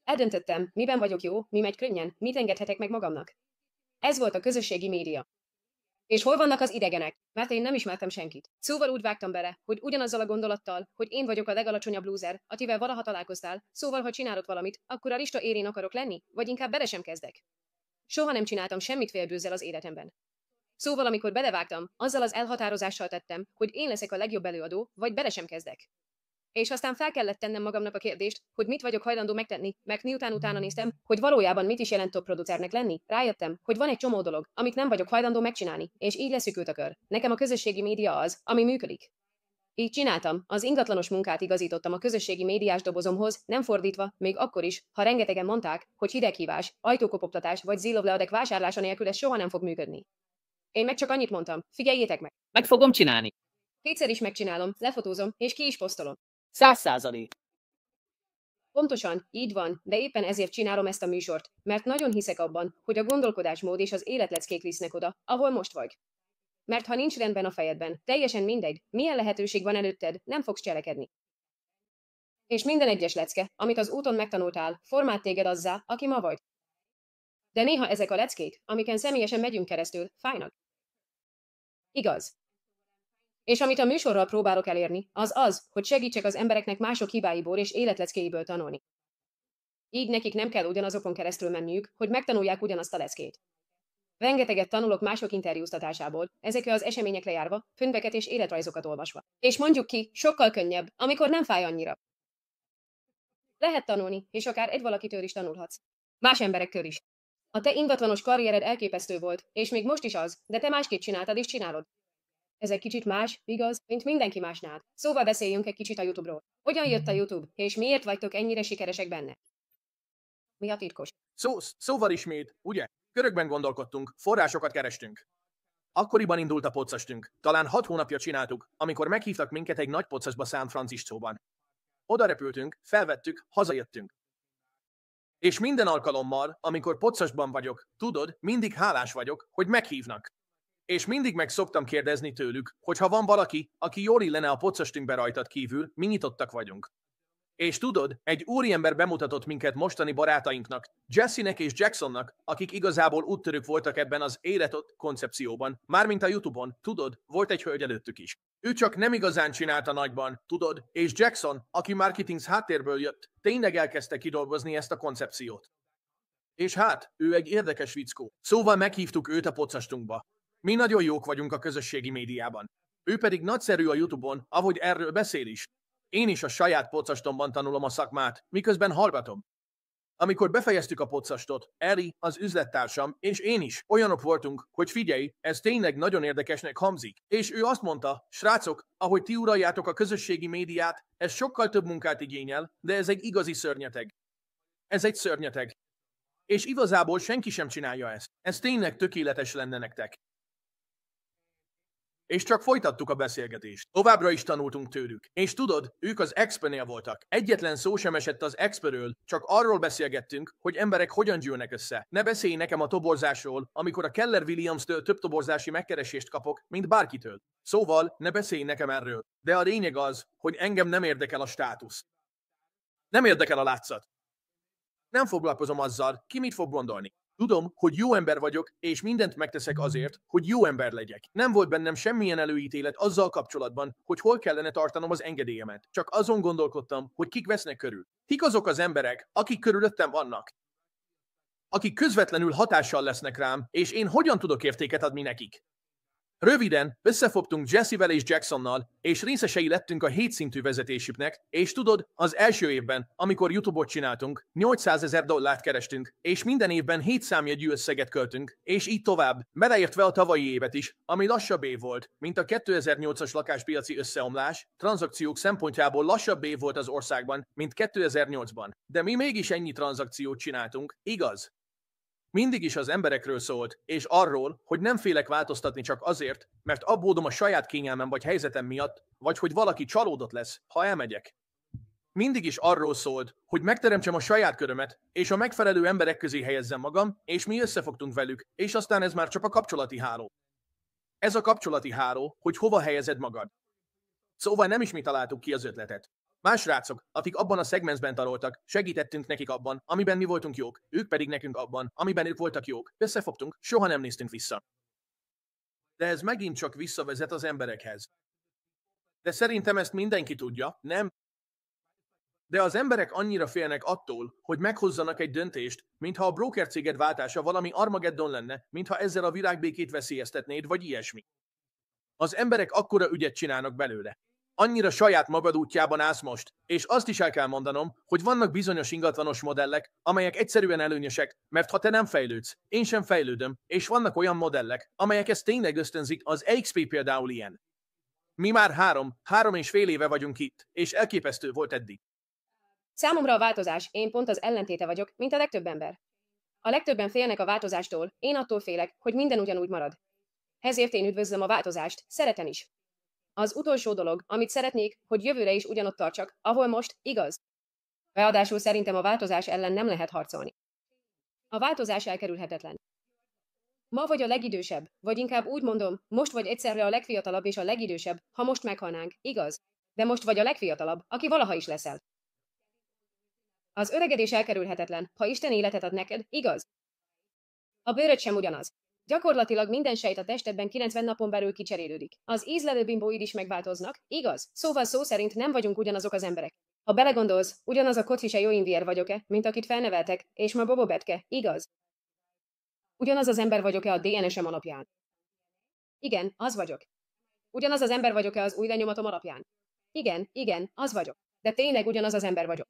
Eldöntöttem, miben vagyok jó, mi megy könnyen, mit engedhetek meg magamnak. Ez volt a közösségi média. És hol vannak az idegenek? Mert én nem ismertem senkit. Szóval úgy vágtam bele, hogy ugyanazzal a gondolattal, hogy én vagyok a legalacsonyabb lúzer, akivel valaha találkoztál, szóval ha csinálod valamit, akkor a lista érén akarok lenni, vagy inkább bele sem kezdek. Soha nem csináltam semmit félbőzzel az életemben. Szóval amikor belevágtam, azzal az elhatározással tettem, hogy én leszek a legjobb előadó, vagy bele sem kezdek. És aztán fel kellett tennem magamnak a kérdést, hogy mit vagyok hajlandó megtenni, mert miután utána néztem, hogy valójában mit is jelent top producernek lenni, rájöttem, hogy van egy csomó dolog, amit nem vagyok hajlandó megcsinálni, és így leszűkült a kör. Nekem a közösségi média az, ami működik. Így csináltam, az ingatlanos munkát igazítottam a közösségi médiás dobozomhoz, nem fordítva, még akkor is, ha rengetegen mondták, hogy hideghívás, ajtókopogtatás vagy zillovleadek vásárlása nélkül ez soha nem fog működni. Én meg csak annyit mondtam, figyeljétek meg. Meg fogom csinálni. Kétszer is megcsinálom, lefotózom, és ki is posztolom. 100%. Pontosan, így van, de éppen ezért csinálom ezt a műsort, mert nagyon hiszek abban, hogy a gondolkodásmód és az életleckék visznek oda, ahol most vagy. Mert ha nincs rendben a fejedben, teljesen mindegy, milyen lehetőség van előtted, nem fogsz cselekedni. És minden egyes lecke, amit az úton megtanultál, formált téged azzá, aki ma vagy. De néha ezek a leckék, amiken személyesen megyünk keresztül, fájnak. Igaz. És amit a műsorral próbálok elérni, az, hogy segítsek az embereknek mások hibáiból és életleckéiből tanulni. Így nekik nem kell ugyanazokon keresztül menniük, hogy megtanulják ugyanazt a leckét. Rengeteget tanulok mások interjúztatásából, ezekre az eseményekre járva, könyveket és életrajzokat olvasva. És mondjuk ki, sokkal könnyebb, amikor nem fáj annyira. Lehet tanulni, és akár egy valakitől is tanulhatsz. Más emberektől is. A te ingatlanos karriered elképesztő volt, és még most is az, de te másképp csináltad és csinálod. Ez egy kicsit más, igaz, mint mindenki másnál. Szóval beszéljünk egy kicsit a YouTube-ról. Hogyan jött a YouTube, és miért vagytok ennyire sikeresek benne? Mi a titkos? Szóval ismét, ugye? Körökben gondolkodtunk, forrásokat kerestünk. Akkoriban indult a podcastünk. Talán 6 hónapja csináltuk, amikor meghívtak minket egy nagy podcastba San Franciscóban. Oda repültünk, felvettük, hazajöttünk. És minden alkalommal, amikor podcastban vagyok, tudod, mindig hálás vagyok, hogy meghívnak. És mindig meg szoktam kérdezni tőlük, hogy ha van valaki, aki jól illene a podcastünkbe rajtad kívül, mi nyitottak vagyunk. És tudod, egy úriember bemutatott minket mostani barátainknak, Jesse-nek és Jacksonnak, akik igazából úttörők voltak ebben az életot koncepcióban, mármint a YouTube-on, tudod, volt egy hölgy előttük is. Ő csak nem igazán csinálta nagyban, tudod, és Jackson, aki marketing háttérből jött, tényleg elkezdte kidolgozni ezt a koncepciót. És hát, ő egy érdekes fickó. Szóval meghívtuk őt a podcastunkba. Mi nagyon jók vagyunk a közösségi médiában. Ő pedig nagyszerű a YouTube-on, ahogy erről beszél is. Én is a saját podcastomban tanulom a szakmát, miközben hallgatom. Amikor befejeztük a podcastot, Eri, az üzlettársam, és én is olyanok voltunk, hogy figyelj, ez tényleg nagyon érdekesnek hangzik. És ő azt mondta, srácok, ahogy ti uraljátok a közösségi médiát, ez sokkal több munkát igényel, de ez egy igazi szörnyeteg. Ez egy szörnyeteg. És igazából senki sem csinálja ezt. Ez tényleg tökéletes lenne nektek. És csak folytattuk a beszélgetést. Továbbra is tanultunk tőlük. És tudod, ők az Expo-nél voltak. Egyetlen szó sem esett az Expo-ről, csak arról beszélgettünk, hogy emberek hogyan gyűlnek össze. Ne beszélj nekem a toborzásról, amikor a Keller Williams-től több toborzási megkeresést kapok, mint bárkitől. Szóval, ne beszélj nekem erről. De a lényeg az, hogy engem nem érdekel a státusz. Nem érdekel a látszat. Nem foglalkozom azzal, ki mit fog gondolni. Tudom, hogy jó ember vagyok, és mindent megteszek azért, hogy jó ember legyek. Nem volt bennem semmilyen előítélet azzal kapcsolatban, hogy hol kellene tartanom az engedélyemet. Csak azon gondolkodtam, hogy kik vesznek körül. Kik azok az emberek, akik körülöttem vannak? Akik közvetlenül hatással lesznek rám, és én hogyan tudok értéket adni nekik? Röviden, összefogtunk Jesse-vel és Jacksonnal, és részesei lettünk a 7 szintű vezetésüknek, és tudod, az első évben, amikor YouTube-ot csináltunk, $800,000 kerestünk, és minden évben 7 számjegyű összeget költünk, és így tovább, beleértve a tavalyi évet is, ami lassabb év volt, mint a 2008-as lakáspiaci összeomlás, tranzakciók szempontjából lassabb év volt az országban, mint 2008-ban. De mi mégis ennyi tranzakciót csináltunk, igaz? Mindig is az emberekről szólt, és arról, hogy nem félek változtatni csak azért, mert aggódom a saját kényelmem vagy helyzetem miatt, vagy hogy valaki csalódott lesz, ha elmegyek. Mindig is arról szólt, hogy megteremtsem a saját körömet, és a megfelelő emberek közé helyezzem magam, és mi összefogtunk velük, és aztán ez már csak a kapcsolati háló. Ez a kapcsolati háló, hogy hova helyezed magad. Szóval nem is mi találtuk ki az ötletet. Más srácok, akik abban a szegmensben tanultak, segítettünk nekik abban, amiben mi voltunk jók, ők pedig nekünk abban, amiben ők voltak jók. Összefogtunk, soha nem néztünk vissza. De ez megint csak visszavezet az emberekhez. De szerintem ezt mindenki tudja, nem? De az emberek annyira félnek attól, hogy meghozzanak egy döntést, mintha a brokercéged váltása valami Armageddon lenne, mintha ezzel a világbékét veszélyeztetnéd, vagy ilyesmi. Az emberek akkora ügyet csinálnak belőle. Annyira saját magad útjában állsz most, és azt is el kell mondanom, hogy vannak bizonyos ingatlanos modellek, amelyek egyszerűen előnyösek, mert ha te nem fejlődsz, én sem fejlődöm, és vannak olyan modellek, amelyek ezt tényleg ösztönzik, az EXP például ilyen. Mi már három és fél éve vagyunk itt, és elképesztő volt eddig. Számomra a változás, én pont az ellentéte vagyok, mint a legtöbb ember. A legtöbben félnek a változástól, én attól félek, hogy minden ugyanúgy marad. Ezért én üdvözlöm a változást, szeretem is. Az utolsó dolog, amit szeretnék, hogy jövőre is ugyanott tartsak, ahol most, igaz. Ráadásul szerintem a változás ellen nem lehet harcolni. A változás elkerülhetetlen. Ma vagy a legidősebb, vagy inkább úgy mondom, most vagy egyszerre a legfiatalabb és a legidősebb, ha most meghalnánk, igaz? De most vagy a legfiatalabb, aki valaha is leszel. Az öregedés elkerülhetetlen, ha Isten életet ad neked, igaz? A bőröd sem ugyanaz. Gyakorlatilag minden sejt a testedben 90 napon belül kicserélődik. Az ízlelő bimbóid is megváltoznak, igaz? Szóval szó szerint nem vagyunk ugyanazok az emberek. Ha belegondolsz, ugyanaz a kocsi se Joinvier vagyok-e, mint akit felneveltek, és ma Bobo Betke, igaz? Ugyanaz az ember vagyok-e a DNS-em alapján? Igen, az vagyok. Ugyanaz az ember vagyok-e az új lenyomatom alapján? Igen, az vagyok. De tényleg ugyanaz az ember vagyok.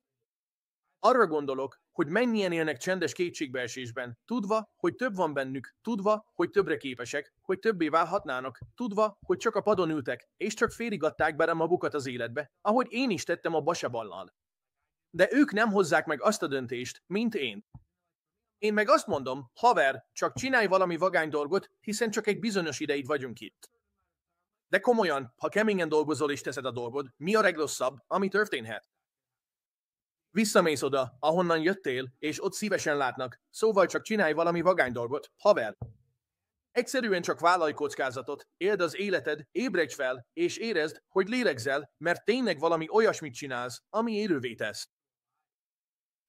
Arra gondolok, hogy mennyien élnek csendes kétségbeesésben, tudva, hogy több van bennük, tudva, hogy többre képesek, hogy többé válhatnának, tudva, hogy csak a padon ültek, és csak félig adták bele magukat az életbe, ahogy én is tettem a baseballal. De ők nem hozzák meg azt a döntést, mint én. Én meg azt mondom, haver, csak csinálj valami vagány dolgot, hiszen csak egy bizonyos ideig vagyunk itt. De komolyan, ha keményen dolgozol és teszed a dolgod, mi a legrosszabb, ami történhet? Visszamész oda, ahonnan jöttél, és ott szívesen látnak, szóval csak csinálj valami vagány dolgot, haver. Egyszerűen csak vállalj kockázatot, éld az életed, ébredj fel, és érezd, hogy lélegzel, mert tényleg valami olyasmit csinálsz, ami élővé tesz.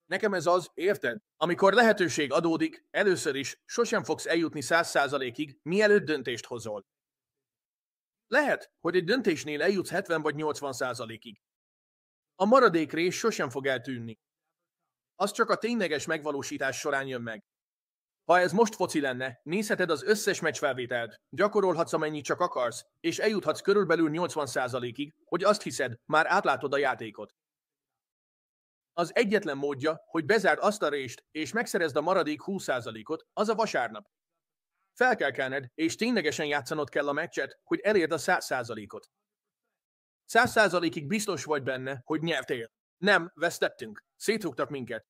Nekem ez az, érted? Amikor lehetőség adódik, először is sosem fogsz eljutni 100%-ig, mielőtt döntést hozol. Lehet, hogy egy döntésnél eljutsz 70 vagy 80%-ig. A maradék rész sosem fog eltűnni. Az csak a tényleges megvalósítás során jön meg. Ha ez most foci lenne, nézheted az összes meccsfelvételt, gyakorolhatsz amennyit csak akarsz, és eljuthatsz körülbelül 80%-ig, hogy azt hiszed, már átlátod a játékot. Az egyetlen módja, hogy bezárd azt a részt, és megszerezd a maradék 20%-ot, az a vasárnap. Fel kell kelned, és ténylegesen játszanod kell a meccset, hogy elérd a 100%-ot. 100%-ig biztos vagy benne, hogy nyertél. Nem, vesztettünk. Szétrúgtak minket.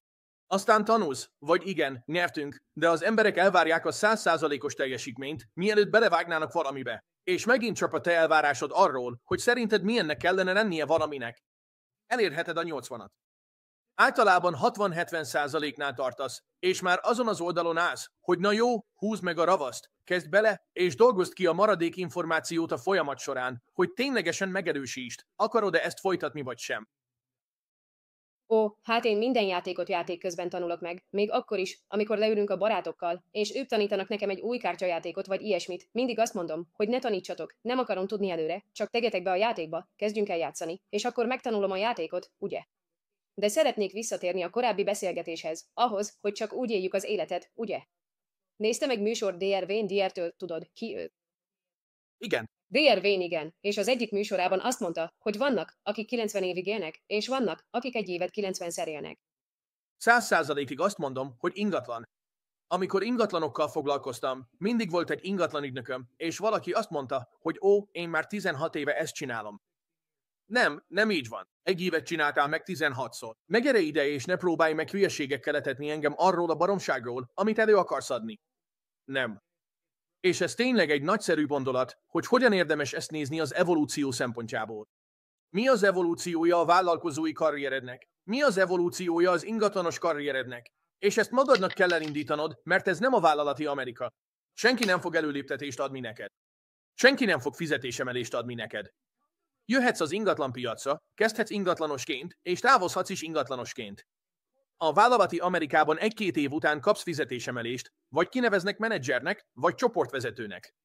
Aztán tanulsz, vagy igen, nyertünk, de az emberek elvárják a 100%-os teljesítményt, mielőtt belevágnának valamibe. És megint csak a te elvárásod arról, hogy szerinted milyennek kellene lennie valaminek. Elérheted a 80-at. Általában 60-70%-nál tartasz, és már azon az oldalon állsz, hogy na jó, húzd meg a ravaszt, kezd bele, és dolgozd ki a maradék információt a folyamat során, hogy ténylegesen megerősítsd, akarod-e ezt folytatni vagy sem. Ó, hát én minden játékot játék közben tanulok meg, még akkor is, amikor leülünk a barátokkal, és ők tanítanak nekem egy új kártyajátékot vagy ilyesmit, mindig azt mondom, hogy ne tanítsatok, nem akarom tudni előre, csak tegyetek be a játékba, kezdjünk el játszani, és akkor megtanulom a játékot, ugye? De szeretnék visszatérni a korábbi beszélgetéshez, ahhoz, hogy csak úgy éljük az életet, ugye? Nézte meg műsor Dr. Wayne Dyer-től, tudod, ki ő? Igen. Dr. Wayne igen, és az egyik műsorában azt mondta, hogy vannak, akik 90 évig élnek, és vannak, akik egy évet 90-szer élnek. 100%-ig azt mondom, hogy ingatlan. Amikor ingatlanokkal foglalkoztam, mindig volt egy ingatlan ügynököm, és valaki azt mondta, hogy én már 16 éve ezt csinálom. Nem így van. Egy évet csináltál meg 16-szor. Megere ide, és ne próbálj meg hülyeségekkel etetni engem arról a baromságról, amit elő akarsz adni. Nem. És ez tényleg egy nagyszerű gondolat, hogy hogyan érdemes ezt nézni az evolúció szempontjából. Mi az evolúciója a vállalkozói karrierednek? Mi az evolúciója az ingatlanos karrierednek? És ezt magadnak kell elindítanod, mert ez nem a vállalati Amerika. Senki nem fog előléptetést adni neked. Senki nem fog fizetésemelést adni neked. Jöhetsz az ingatlan piacra, kezdhetsz ingatlanosként, és távozhatsz is ingatlanosként. A vállalati Amerikában 1-2 év után kapsz fizetésemelést, vagy kineveznek menedzsernek, vagy csoportvezetőnek.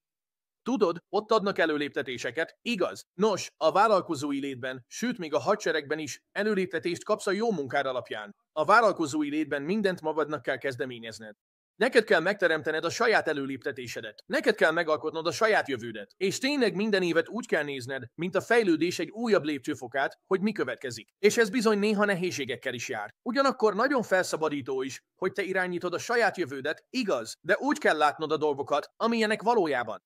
Tudod, ott adnak előléptetéseket, igaz? Nos, a vállalkozói létben, sőt még a hadseregben is előléptetést kapsz a jó munkád alapján. A vállalkozói létben mindent magadnak kell kezdeményezned. Neked kell megteremtened a saját előléptetésedet. Neked kell megalkotnod a saját jövődet. És tényleg minden évet úgy kell nézned, mint a fejlődés egy újabb lépcsőfokát, hogy mi következik. És ez bizony néha nehézségekkel is jár. Ugyanakkor nagyon felszabadító is, hogy te irányítod a saját jövődet, igaz, de úgy kell látnod a dolgokat, amilyenek valójában.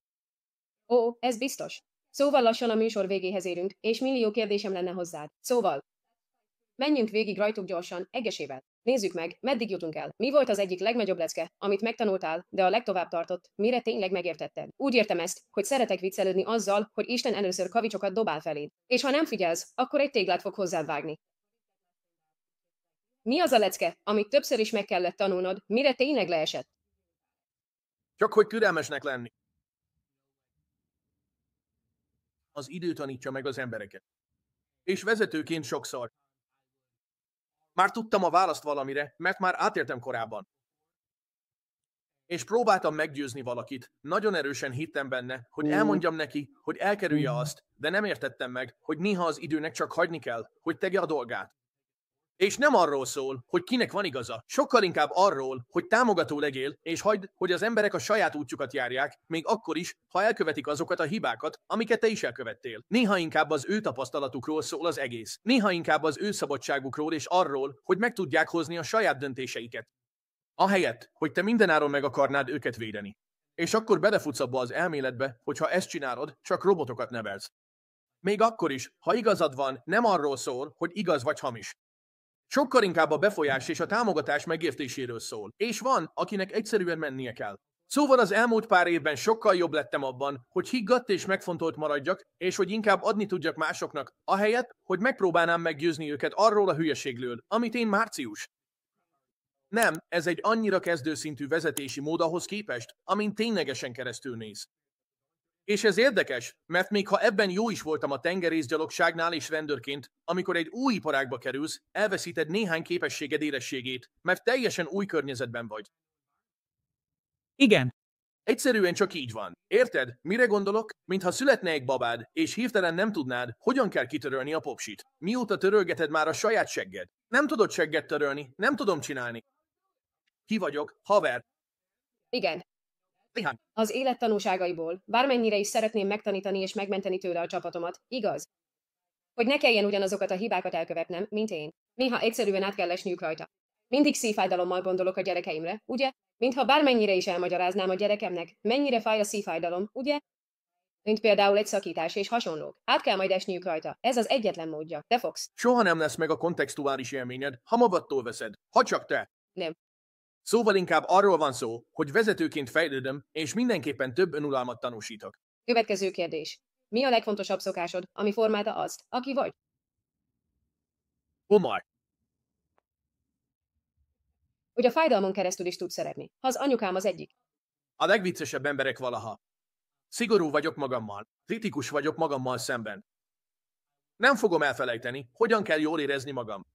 Ó, ez biztos. Szóval lassan a műsor végéhez érünk, és millió kérdésem lenne hozzád. Szóval, menjünk végig rajtuk gyorsan, egyesével. Nézzük meg, meddig jutunk el. Mi volt az egyik legnagyobb lecke, amit megtanultál, de a legtovább tartott, mire tényleg megértetted? Úgy értem ezt, hogy szeretek viccelődni azzal, hogy Isten először kavicsokat dobál feléd. És ha nem figyelsz, akkor egy téglát fog hozzád vágni. Mi az a lecke, amit többször is meg kellett tanulnod, mire tényleg leesett? Csak hogy türelmesnek lenni. Az idő tanítja meg az embereket. És vezetőként sokszor. Már tudtam a választ valamire, mert már átéltem korábban. És próbáltam meggyőzni valakit, nagyon erősen hittem benne, hogy elmondjam neki, hogy elkerülje azt, de nem értettem meg, hogy néha az időnek csak hagyni kell, hogy tegye a dolgát. És nem arról szól, hogy kinek van igaza, sokkal inkább arról, hogy támogató legyél, és hagyd, hogy az emberek a saját útjukat járják, még akkor is, ha elkövetik azokat a hibákat, amiket te is elkövettél. Néha inkább az ő tapasztalatukról szól az egész. Néha inkább az ő szabadságukról és arról, hogy meg tudják hozni a saját döntéseiket. Ahelyett, hogy te mindenáron meg akarnád őket védeni. És akkor belefutsz abba az elméletbe, hogy ha ezt csinálod, csak robotokat nevelsz. Még akkor is, ha igazad van, nem arról szól, hogy igaz vagy hamis. Sokkal inkább a befolyás és a támogatás megértéséről szól. És van, akinek egyszerűen mennie kell. Szóval az elmúlt pár évben sokkal jobb lettem abban, hogy higgadt és megfontolt maradjak, és hogy inkább adni tudjak másoknak, ahelyett, hogy megpróbálnám meggyőzni őket arról a hülyeségről, amit én március. Nem, ez egy annyira kezdőszintű vezetési mód ahhoz képest, amin ténylegesen keresztül néz. És ez érdekes, mert még ha ebben jó is voltam a tengerészgyalogságnál és rendőrként, amikor egy új iparágba kerülsz, elveszíted néhány képességed élességét, mert teljesen új környezetben vagy. Igen. Egyszerűen csak így van. Érted? Mire gondolok? Mintha születne egy babád, és hirtelen nem tudnád, hogyan kell kitörölni a popsit. Mióta törölgeted már a saját segged? Nem tudod segget törölni, nem tudom csinálni. Ki vagyok? Haver. Igen. Néhány. Az élet tanúságaiból, bármennyire is szeretném megtanítani és megmenteni tőle a csapatomat, igaz? Hogy ne kelljen ugyanazokat a hibákat elkövetnem, mint én. Néha egyszerűen át kell esniük rajta. Mindig szívfájdalommal gondolok a gyerekeimre, ugye? Mintha bármennyire is elmagyaráznám a gyerekemnek, mennyire fáj a szívfájdalom, ugye? Mint például egy szakítás és hasonlók. Át kell majd esniük rajta. Ez az egyetlen módja. Te fogsz. Soha nem lesz meg a kontextuális élményed, ha magattól veszed. Ha csak te. Nem. Szóval inkább arról van szó, hogy vezetőként fejlődöm, és mindenképpen több önuralmat tanúsítok. Következő kérdés. Mi a legfontosabb szokásod, ami formálta azt, aki vagy? Humor. Hogy a fájdalmon keresztül is tudsz szeretni. Ha az anyukám az egyik. A legviccesebb emberek valaha. Szigorú vagyok magammal. Kritikus vagyok magammal szemben. Nem fogom elfelejteni, hogyan kell jól érezni magam.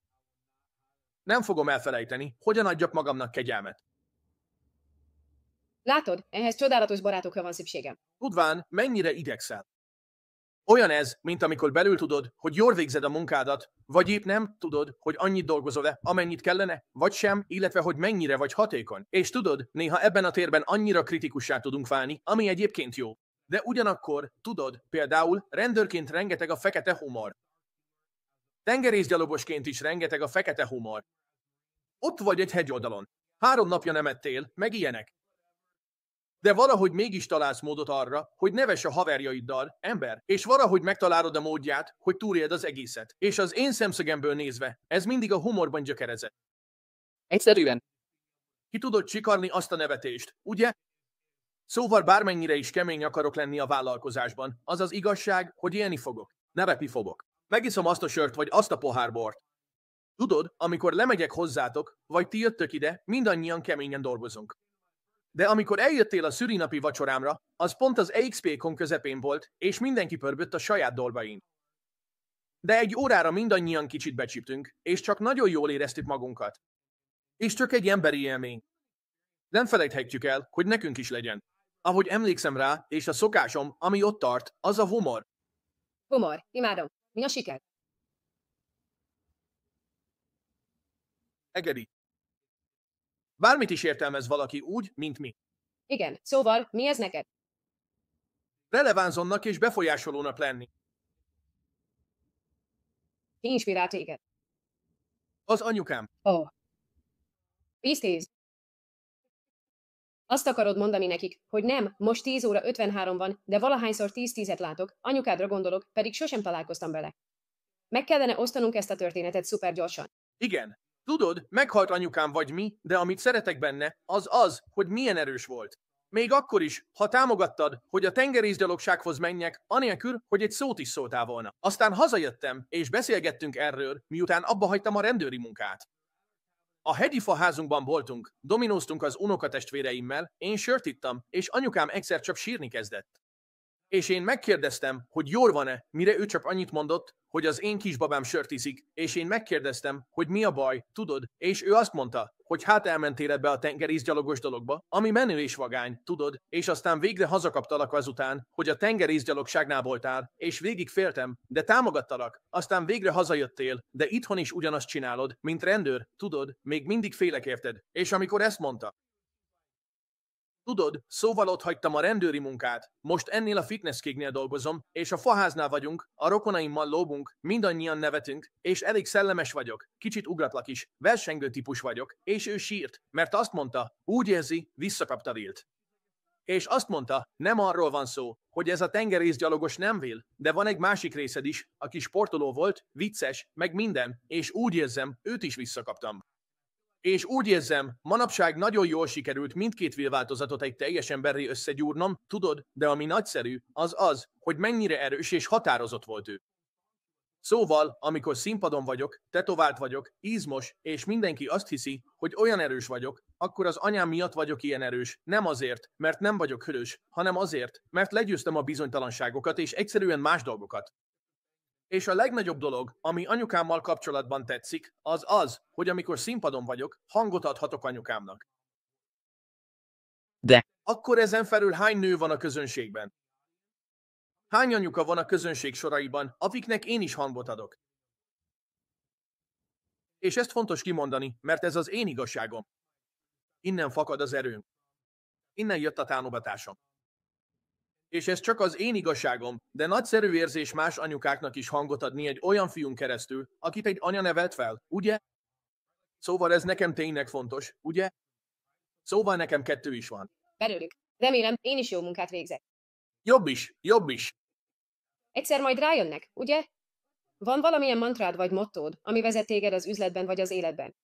Nem fogom elfelejteni, hogyan adjak magamnak kegyelmet. Látod, ehhez csodálatos barátokra van szükségem. Tudván, mennyire idegszel. Olyan ez, mint amikor belül tudod, hogy jól végzed a munkádat, vagy épp nem tudod, hogy annyit dolgozol-e, amennyit kellene, vagy sem, illetve hogy mennyire vagy hatékony. És tudod, néha ebben a térben annyira kritikussá tudunk válni, ami egyébként jó. De ugyanakkor, tudod, például rendőrként rengeteg a fekete humor. Tengerészgyalogosként is rengeteg a fekete humor. Ott vagy egy hegyoldalon. 3 napja nem ettél, meg ilyenek. De valahogy mégis találsz módot arra, hogy neves a haverjaiddal, ember, és valahogy megtalálod a módját, hogy túléld az egészet. És az én szemszögemből nézve, ez mindig a humorban gyökerezett. Egyszerűen. Ki tudod csikarni azt a nevetést, ugye? Szóval bármennyire is kemény akarok lenni a vállalkozásban, az az igazság, hogy élni fogok. Nevepi fogok. Megiszom azt a sört, vagy azt a pohár bort. Tudod, amikor lemegyek hozzátok, vagy ti jöttök ide, mindannyian keményen dolgozunk. De amikor eljöttél a szülinapi vacsorámra, az pont az EXP-kon közepén volt, és mindenki pörgött a saját dolgain. De egy órára mindannyian kicsit becsíptünk, és csak nagyon jól éreztük magunkat. És csak egy emberi élmény. Nem felejthetjük el, hogy nekünk is legyen. Ahogy emlékszem rá, és a szokásom, ami ott tart, az a humor. Humor. Imádom. Mi a siker? Egedi. Bármit is értelmez valaki úgy, mint mi. Igen, szóval mi ez neked? Relevánzonnak és befolyásolónak lenni. Ki inspirál téged? Az anyukám. Ó. 10-10. Azt akarod mondani nekik, hogy nem, most 10 óra 53 van, de valahányszor 10-10-et látok, anyukádra gondolok, pedig sosem találkoztam vele. Meg kellene osztanunk ezt a történetet szuper gyorsan. Igen. Tudod, meghalt anyukám vagy mi, de amit szeretek benne, az, hogy milyen erős volt. Még akkor is, ha támogattad, hogy a tengerészgyalogsághoz menjek, anélkül, hogy egy szót is szóltál volna. Aztán hazajöttem, és beszélgettünk erről, miután abba hagytam a rendőri munkát. A hegyi faházunkban voltunk, dominóztunk az unokatestvéreimmel, én sört ittam, és anyukám egyszer csak sírni kezdett. És én megkérdeztem, hogy jól van-e, mire ő csak annyit mondott, hogy az én kisbabám sört iszik, és én megkérdeztem, hogy mi a baj, tudod, és ő azt mondta, hogy hát elmentél ebbe a tengerészgyalogos dologba, ami menő és vagány, tudod, és aztán végre hazakaptalak azután, hogy a tengerészgyalogságnál voltál, és végig féltem, de támogattalak, aztán végre hazajöttél, de itthon is ugyanazt csinálod, mint rendőr, tudod, még mindig félek érted, és amikor ezt mondta, tudod, szóval ott hagytam a rendőri munkát, most ennél a fitnesskégnél dolgozom, és a faháznál vagyunk, a rokonaimmal lóbunk, mindannyian nevetünk, és elég szellemes vagyok, kicsit ugratlak is, versengő típus vagyok, és ő sírt, mert azt mondta, úgy érzi, visszakapta Willt. És azt mondta, nem arról van szó, hogy ez a tengerészgyalogos nem Will, de van egy másik részed is, aki sportoló volt, vicces, meg minden, és úgy érzem, őt is visszakaptam. És úgy érzem, manapság nagyon jól sikerült mindkét Will változatot egy teljes emberré összegyúrnom, tudod, de ami nagyszerű, az, hogy mennyire erős és határozott volt ő. Szóval, amikor színpadon vagyok, tetovált vagyok, izmos, és mindenki azt hiszi, hogy olyan erős vagyok, akkor az anyám miatt vagyok ilyen erős, nem azért, mert nem vagyok hős, hanem azért, mert legyőztem a bizonytalanságokat és egyszerűen más dolgokat. És a legnagyobb dolog, ami anyukámmal kapcsolatban tetszik, az, hogy amikor színpadon vagyok, hangot adhatok anyukámnak. De. Akkor ezen felül hány nő van a közönségben? Hány anyuka van a közönség soraiban, akiknek én is hangot adok? És ezt fontos kimondani, mert ez az én igazságom. Innen fakad az erőm. Innen jött a támogatásom. És ez csak az én igazságom, de nagyszerű érzés más anyukáknak is hangot adni egy olyan fiún keresztül, akit egy anya nevelt fel, ugye? Szóval ez nekem tényleg fontos, ugye? Szóval nekem 2 is van. Belőlük. Remélem, én is jó munkát végzek. Jobb is, jobb is. Egyszer majd rájönnek, ugye? Van valamilyen mantrád vagy mottód, ami vezet téged az üzletben vagy az életben?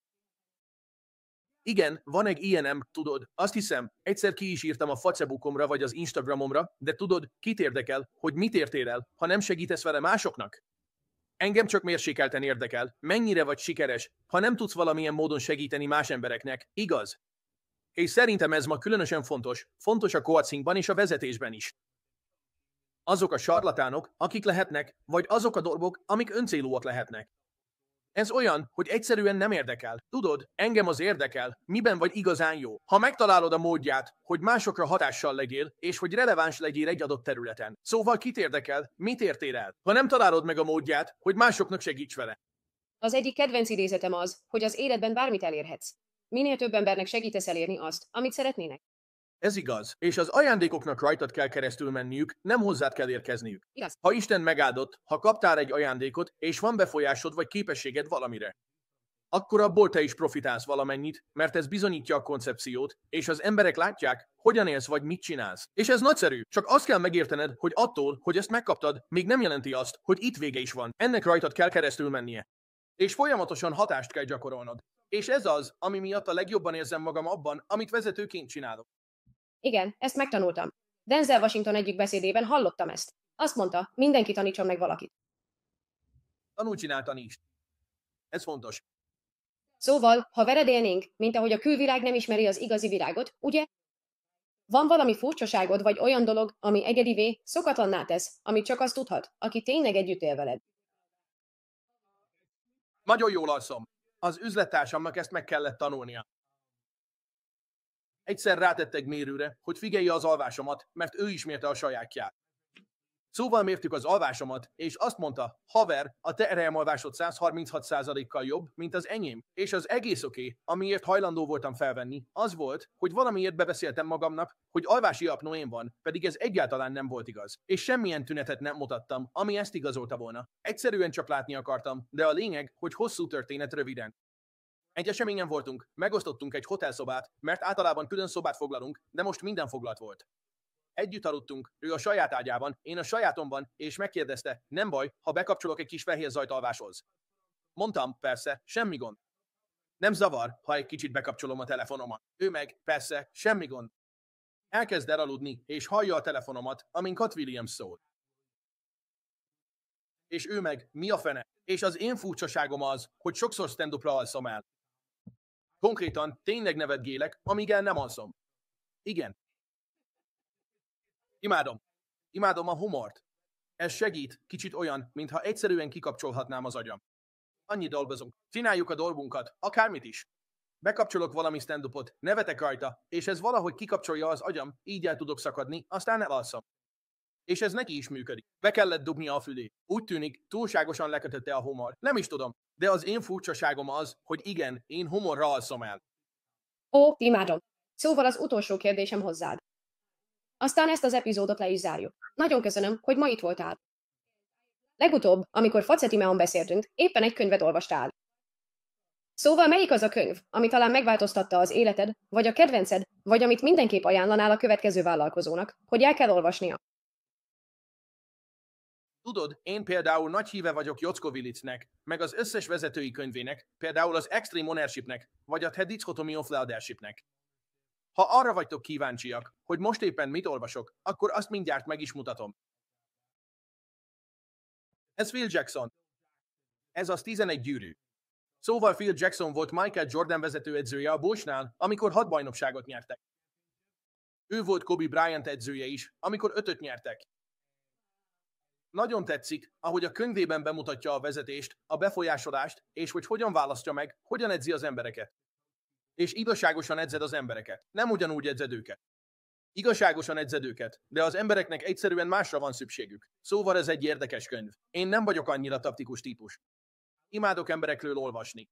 Igen, van egy ilyenem, tudod, azt hiszem, egyszer ki is írtam a Facebookomra vagy az Instagramomra, de tudod, kit érdekel, hogy mit értél el, ha nem segítesz vele másoknak? Engem csak mérsékelten érdekel, mennyire vagy sikeres, ha nem tudsz valamilyen módon segíteni más embereknek, igaz? És szerintem ez ma különösen fontos a coachingban és a vezetésben is. Azok a sarlatánok, akik lehetnek, vagy azok a dolgok, amik öncélúak lehetnek. Ez olyan, hogy egyszerűen nem érdekel. Tudod, engem az érdekel, miben vagy igazán jó. Ha megtalálod a módját, hogy másokra hatással legyél, és hogy releváns legyél egy adott területen. Szóval kit érdekel, mit értél el? Ha nem találod meg a módját, hogy másoknak segíts vele. Az egyik kedvenc idézetem az, hogy az életben bármit elérhetsz. Minél több embernek segítesz elérni azt, amit szeretnének. Ez igaz, és az ajándékoknak rajtad kell keresztül menniük, nem hozzád kell érkezniük. Igaz? Ha Isten megáldott, ha kaptál egy ajándékot, és van befolyásod vagy képességed valamire, akkor abból te is profitálsz valamennyit, mert ez bizonyítja a koncepciót, és az emberek látják, hogyan élsz vagy mit csinálsz. És ez nagyszerű, csak azt kell megértened, hogy attól, hogy ezt megkaptad, még nem jelenti azt, hogy itt vége is van. Ennek rajtad kell keresztül mennie. És folyamatosan hatást kell gyakorolnod. És ez az, ami miatt a legjobban érzem magam abban, amit vezetőként csinálok. Igen, ezt megtanultam. Denzel Washington egyik beszédében hallottam ezt. Azt mondta, mindenki tanítson meg valakit. Tanulj csináltani is. Ez fontos. Szóval, ha veled élnénk, mint ahogy a külvilág nem ismeri az igazi világot, ugye? Van valami furcsaságod vagy olyan dolog, ami egyedivé, szokatlanná tesz, amit csak azt tudhat, aki tényleg együtt él veled. Nagyon jól alszom. Az üzlettársamnak ezt meg kellett tanulnia. Egyszer rátett egy mérőre, hogy figyelje az alvásomat, mert ő is mérte a sajátját. Szóval mértük az alvásomat, és azt mondta, haver, a te erejemalvásod 136%-kal jobb, mint az enyém, és az egész oké, amiért hajlandó voltam felvenni, az volt, hogy valamiért bebeszéltem magamnak, hogy alvási apnoém van, pedig ez egyáltalán nem volt igaz, és semmilyen tünetet nem mutattam, ami ezt igazolta volna. Egyszerűen csak látni akartam, de a lényeg, hogy hosszú történet röviden. Egy eseményen voltunk, megosztottunk egy hotelszobát, mert általában külön szobát foglalunk, de most minden foglalt volt. Együtt aludtunk, ő a saját ágyában, én a sajátomban, és megkérdezte, nem baj, ha bekapcsolok egy kis fehér zajt alváshoz. Mondtam, persze, semmi gond. Nem zavar, ha egy kicsit bekapcsolom a telefonomat. Ő meg, persze, semmi gond. Elkezd elaludni, és hallja a telefonomat, amin Cat Williams szól. És ő meg, mi a fene? És az én furcsaságom az, hogy sokszor stand-upra alszom el. Konkrétan tényleg nevetgélek, amíg el nem alszom. Igen. Imádom. Imádom a humort. Ez segít, kicsit olyan, mintha egyszerűen kikapcsolhatnám az agyam. Annyi dolgozunk. Csináljuk a dolgunkat, akármit is. Bekapcsolok valami stand-upot, nevetek rajta, és ez valahogy kikapcsolja az agyam, így el tudok szakadni, aztán elalszom. És ez neki is működik. Be kellett dugnia a fülé. Úgy tűnik, túlságosan lekötötte a humor. Nem is tudom, de az én furcsaságom az, hogy igen, én humorra alszom el. Ó, imádom. Szóval az utolsó kérdésem hozzád. Aztán ezt az epizódot le is zárjuk. Nagyon köszönöm, hogy ma itt voltál. Legutóbb, amikor Facetimeon beszéltünk, éppen egy könyvet olvastál. Szóval melyik az a könyv, ami talán megváltoztatta az életed, vagy a kedvenced, vagy amit mindenképp ajánlanál a következő vállalkozónak, hogy el kell olvasnia? Tudod, én például nagy híve vagyok Jocko Willitznek, meg az összes vezetői könyvének, például az Extreme Ownershipnek, vagy a The Dichotomy of Leadershipnek. Ha arra vagytok kíváncsiak, hogy most éppen mit olvasok, akkor azt mindjárt meg is mutatom. Ez Phil Jackson. Ez az 11 gyűrű. Szóval Phil Jackson volt Michael Jordan vezetőedzője a Bullsnál, amikor 6 bajnokságot nyertek. Ő volt Kobe Bryant edzője is, amikor 5-öt nyertek. Nagyon tetszik, ahogy a könyvében bemutatja a vezetést, a befolyásolást, és hogy hogyan választja meg, hogyan edzi az embereket. És igazságosan edzed az embereket, nem ugyanúgy edzed őket. Igazságosan edzed őket, de az embereknek egyszerűen másra van szükségük. Szóval ez egy érdekes könyv. Én nem vagyok annyira taktikus típus. Imádok emberekről olvasni.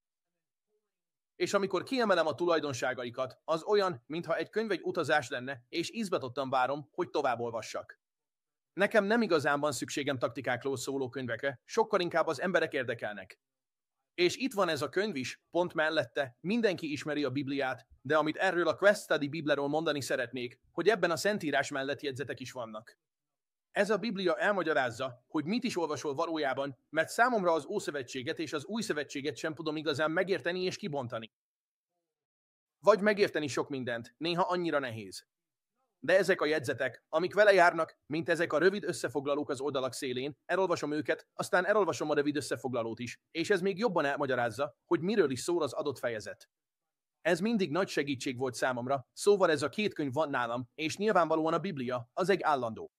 És amikor kiemelem a tulajdonságaikat, az olyan, mintha egy könyv egy utazás lenne, és izgatottan várom, hogy tovább olvassak. Nekem nem igazán van szükségem taktikákról szóló könyvekre, sokkal inkább az emberek érdekelnek. És itt van ez a könyv is, pont mellette, mindenki ismeri a Bibliát, de amit erről a Quest Study Bibleról mondani szeretnék, hogy ebben a Szentírás mellett jegyzetek is vannak. Ez a Biblia elmagyarázza, hogy mit is olvasol valójában, mert számomra az Ószövetséget és az Új Szövetséget sem tudom igazán megérteni és kibontani. Vagy megérteni sok mindent, néha annyira nehéz. De ezek a jegyzetek, amik vele járnak, mint ezek a rövid összefoglalók az oldalak szélén, elolvasom őket, aztán elolvasom a rövid összefoglalót is, és ez még jobban elmagyarázza, hogy miről is szól az adott fejezet. Ez mindig nagy segítség volt számomra, szóval ez a két könyv van nálam, és nyilvánvalóan a Biblia, az egy állandó.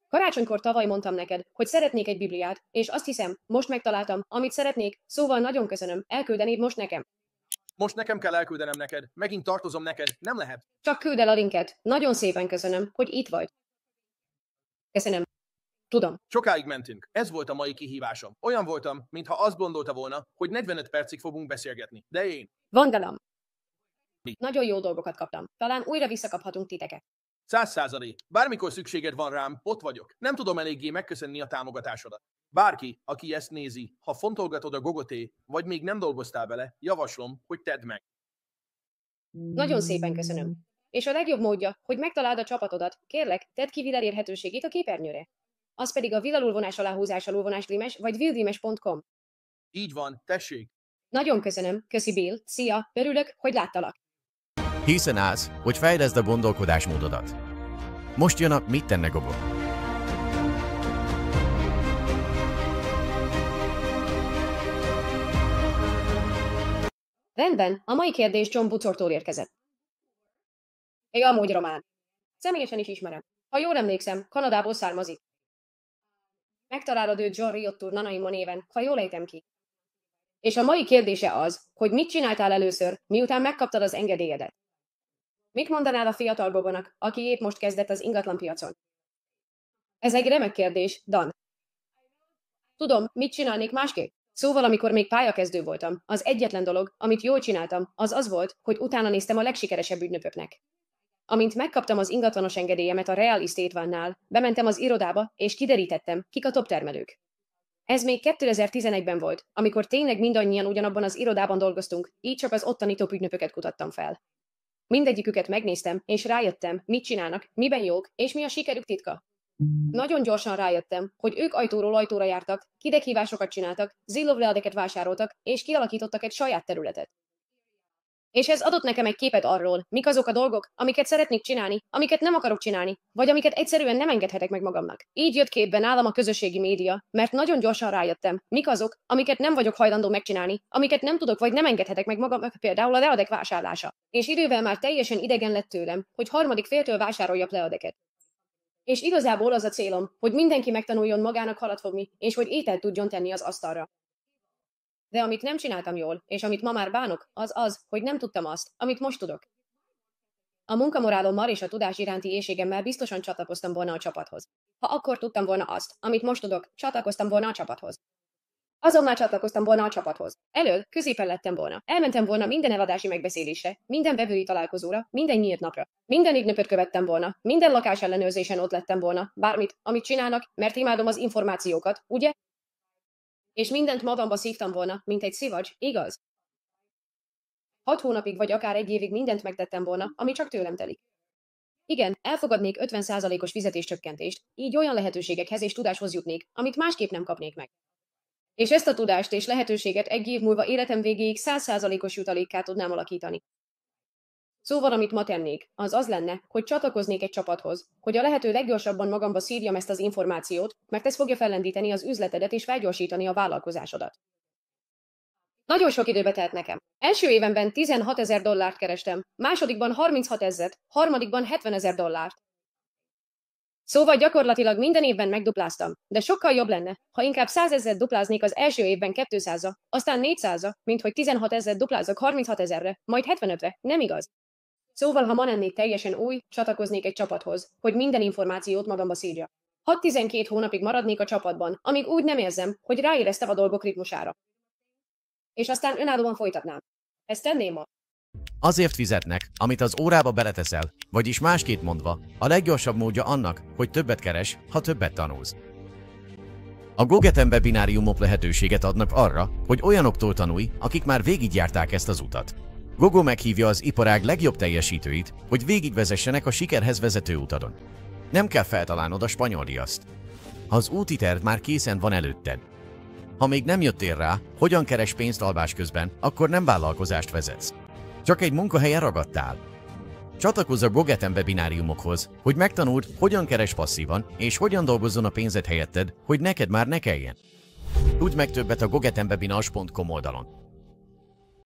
Karácsonykor tavaly mondtam neked, hogy szeretnék egy Bibliát, és azt hiszem, most megtaláltam, amit szeretnék, szóval nagyon köszönöm, elküldenéd most nekem. Most nekem kell elküldenem neked, megint tartozom neked, nem lehet. Csak küld el a linket, nagyon szépen köszönöm, hogy itt vagy. Köszönöm. Tudom. Sokáig mentünk, ez volt a mai kihívásom. Olyan voltam, mintha azt gondolta volna, hogy 45 percig fogunk beszélgetni, de én. Vandalam. Nagyon jó dolgokat kaptam. Talán újra visszakaphatunk titeket. 100%. Bármikor szükséged van rám, ott vagyok. Nem tudom eléggé megköszönni a támogatásodat. Bárki, aki ezt nézi, ha fontolgatod a Gogoté, vagy még nem dolgoztál vele, javaslom, hogy tedd meg. Nagyon szépen köszönöm. És a legjobb módja, hogy megtaláld a csapatodat, kérlek, tedd ki Villa elérhetőségét a képernyőre. Az pedig a villa__glimes vagy villglimes.com. Így van, tessék. Nagyon köszönöm, köszi Bill, szia, örülök, hogy láttalak. Hiszen állsz, hogy fejleszd a gondolkodásmódodat. Most jön a Mit tenne Gobo? Rendben, a mai kérdés John Bucortól érkezett. Én amúgy román. Személyesen is ismerem. Ha jól emlékszem, Kanadából származik. Megtalálod őt John Riottur Nanaimo néven, ha jól ejtem ki. És a mai kérdése az, hogy mit csináltál először, miután megkaptad az engedélyedet. Mit mondanál a fiatal Bobonak, aki épp most kezdett az ingatlanpiacon? Ez egy remek kérdés, Dan. Tudom, mit csinálnék másképp. Szóval, amikor még pályakezdő voltam, az egyetlen dolog, amit jól csináltam, az volt, hogy utána néztem a legsikeresebb ügynököknek. Amint megkaptam az ingatlanos engedélyemet a Real Estate One-nál, bementem az irodába, és kiderítettem, kik a top termelők. Ez még 2011-ben volt, amikor tényleg mindannyian ugyanabban az irodában dolgoztunk, így csak az ottani top ügynököket kutattam fel. Mindegyiküket megnéztem, és rájöttem, mit csinálnak, miben jók, és mi a sikerük titka. Nagyon gyorsan rájöttem, hogy ők ajtóról ajtóra jártak, hideghívásokat csináltak, Zillow-leadeket vásároltak, és kialakítottak egy saját területet. És ez adott nekem egy képet arról, mik azok a dolgok, amiket szeretnék csinálni, amiket nem akarok csinálni, vagy amiket egyszerűen nem engedhetek meg magamnak. Így jött képbe nálam a közösségi média, mert nagyon gyorsan rájöttem, mik azok, amiket nem vagyok hajlandó megcsinálni, amiket nem tudok vagy nem engedhetek meg magamnak, például a leadek vásárlása. És idővel már teljesen idegen lett tőlem, hogy harmadik féltől vásároljak leadeket. És igazából az a célom, hogy mindenki megtanuljon magának halat fogni, és hogy ételt tudjon tenni az asztalra. De amit nem csináltam jól, és amit ma már bánok, az, hogy nem tudtam azt, amit most tudok. A munkamorálommal és a tudás iránti éhségemmel biztosan csatlakoztam volna a csapathoz. Ha akkor tudtam volna azt, amit most tudok, csatlakoztam volna a csapathoz. Azonnal csatlakoztam volna a csapathoz. Elől, középen lettem volna. Elmentem volna minden eladási megbeszélésre, minden vevői találkozóra, minden nyílt napra. Minden ügynököt követtem volna, minden lakás ellenőrzésen ott lettem volna, bármit, amit csinálnak, mert imádom az információkat, ugye? És mindent magamba szívtam volna, mint egy szivacs, igaz? 6 hónapig vagy akár 1 évig mindent megtettem volna, ami csak tőlem telik. Igen, elfogadnék 50%-os fizetéscsökkentést, így olyan lehetőségekhez és tudáshoz jutnék, amit másképp nem kapnék meg. És ezt a tudást és lehetőséget 1 év múlva életem végéig 100%-os jutalékká tudnám alakítani. Szóval, amit ma tennék, az lenne, hogy csatlakoznék egy csapathoz, hogy a lehető leggyorsabban magamba szívjam ezt az információt, mert ez fogja fellendíteni az üzletedet és felgyorsítani a vállalkozásodat. Nagyon sok időbe telt nekem. Első évenben $16,000 kerestem, másodikban 36,000, harmadikban 70,000 dollárt. Szóval gyakorlatilag minden évben megdupláztam, de sokkal jobb lenne, ha inkább 100,000 dupláznék az első évben 200-ra, aztán 400-ra, mint hogy 16,000 duplázok 36,000-re, majd 75-re, nem igaz? Szóval, ha ma lennék teljesen új, csatlakoznék egy csapathoz, hogy minden információt magamba szívja. 6-12 hónapig maradnék a csapatban, amíg úgy nem érzem, hogy ráéreztem a dolgok ritmusára. És aztán önállóan folytatnám. Ezt tenném ma. Azért fizetnek, amit az órába beleteszel, vagyis másképp mondva, a leggyorsabb módja annak, hogy többet keres, ha többet tanulsz. A GoGetem webináriumok lehetőséget adnak arra, hogy olyanoktól tanulj, akik már végigjárták ezt az utat. Gogo meghívja az iparág legjobb teljesítőit, hogy végigvezessenek a sikerhez vezető utadon. Nem kell feltalálnod a spanyol riaszt. Ha az úti terv már készen van előtted. Ha még nem jöttél rá, hogyan keres pénzt alvás közben, akkor nem vállalkozást vezetsz. Csak egy munkahelyen ragadtál. Csatlakozz a GoGetem webináriumokhoz, hogy megtanuld, hogyan keres passzívan, és hogyan dolgozzon a pénzed helyetted, hogy neked már ne kelljen. Tudj meg többet a gogetembebinars.com oldalon.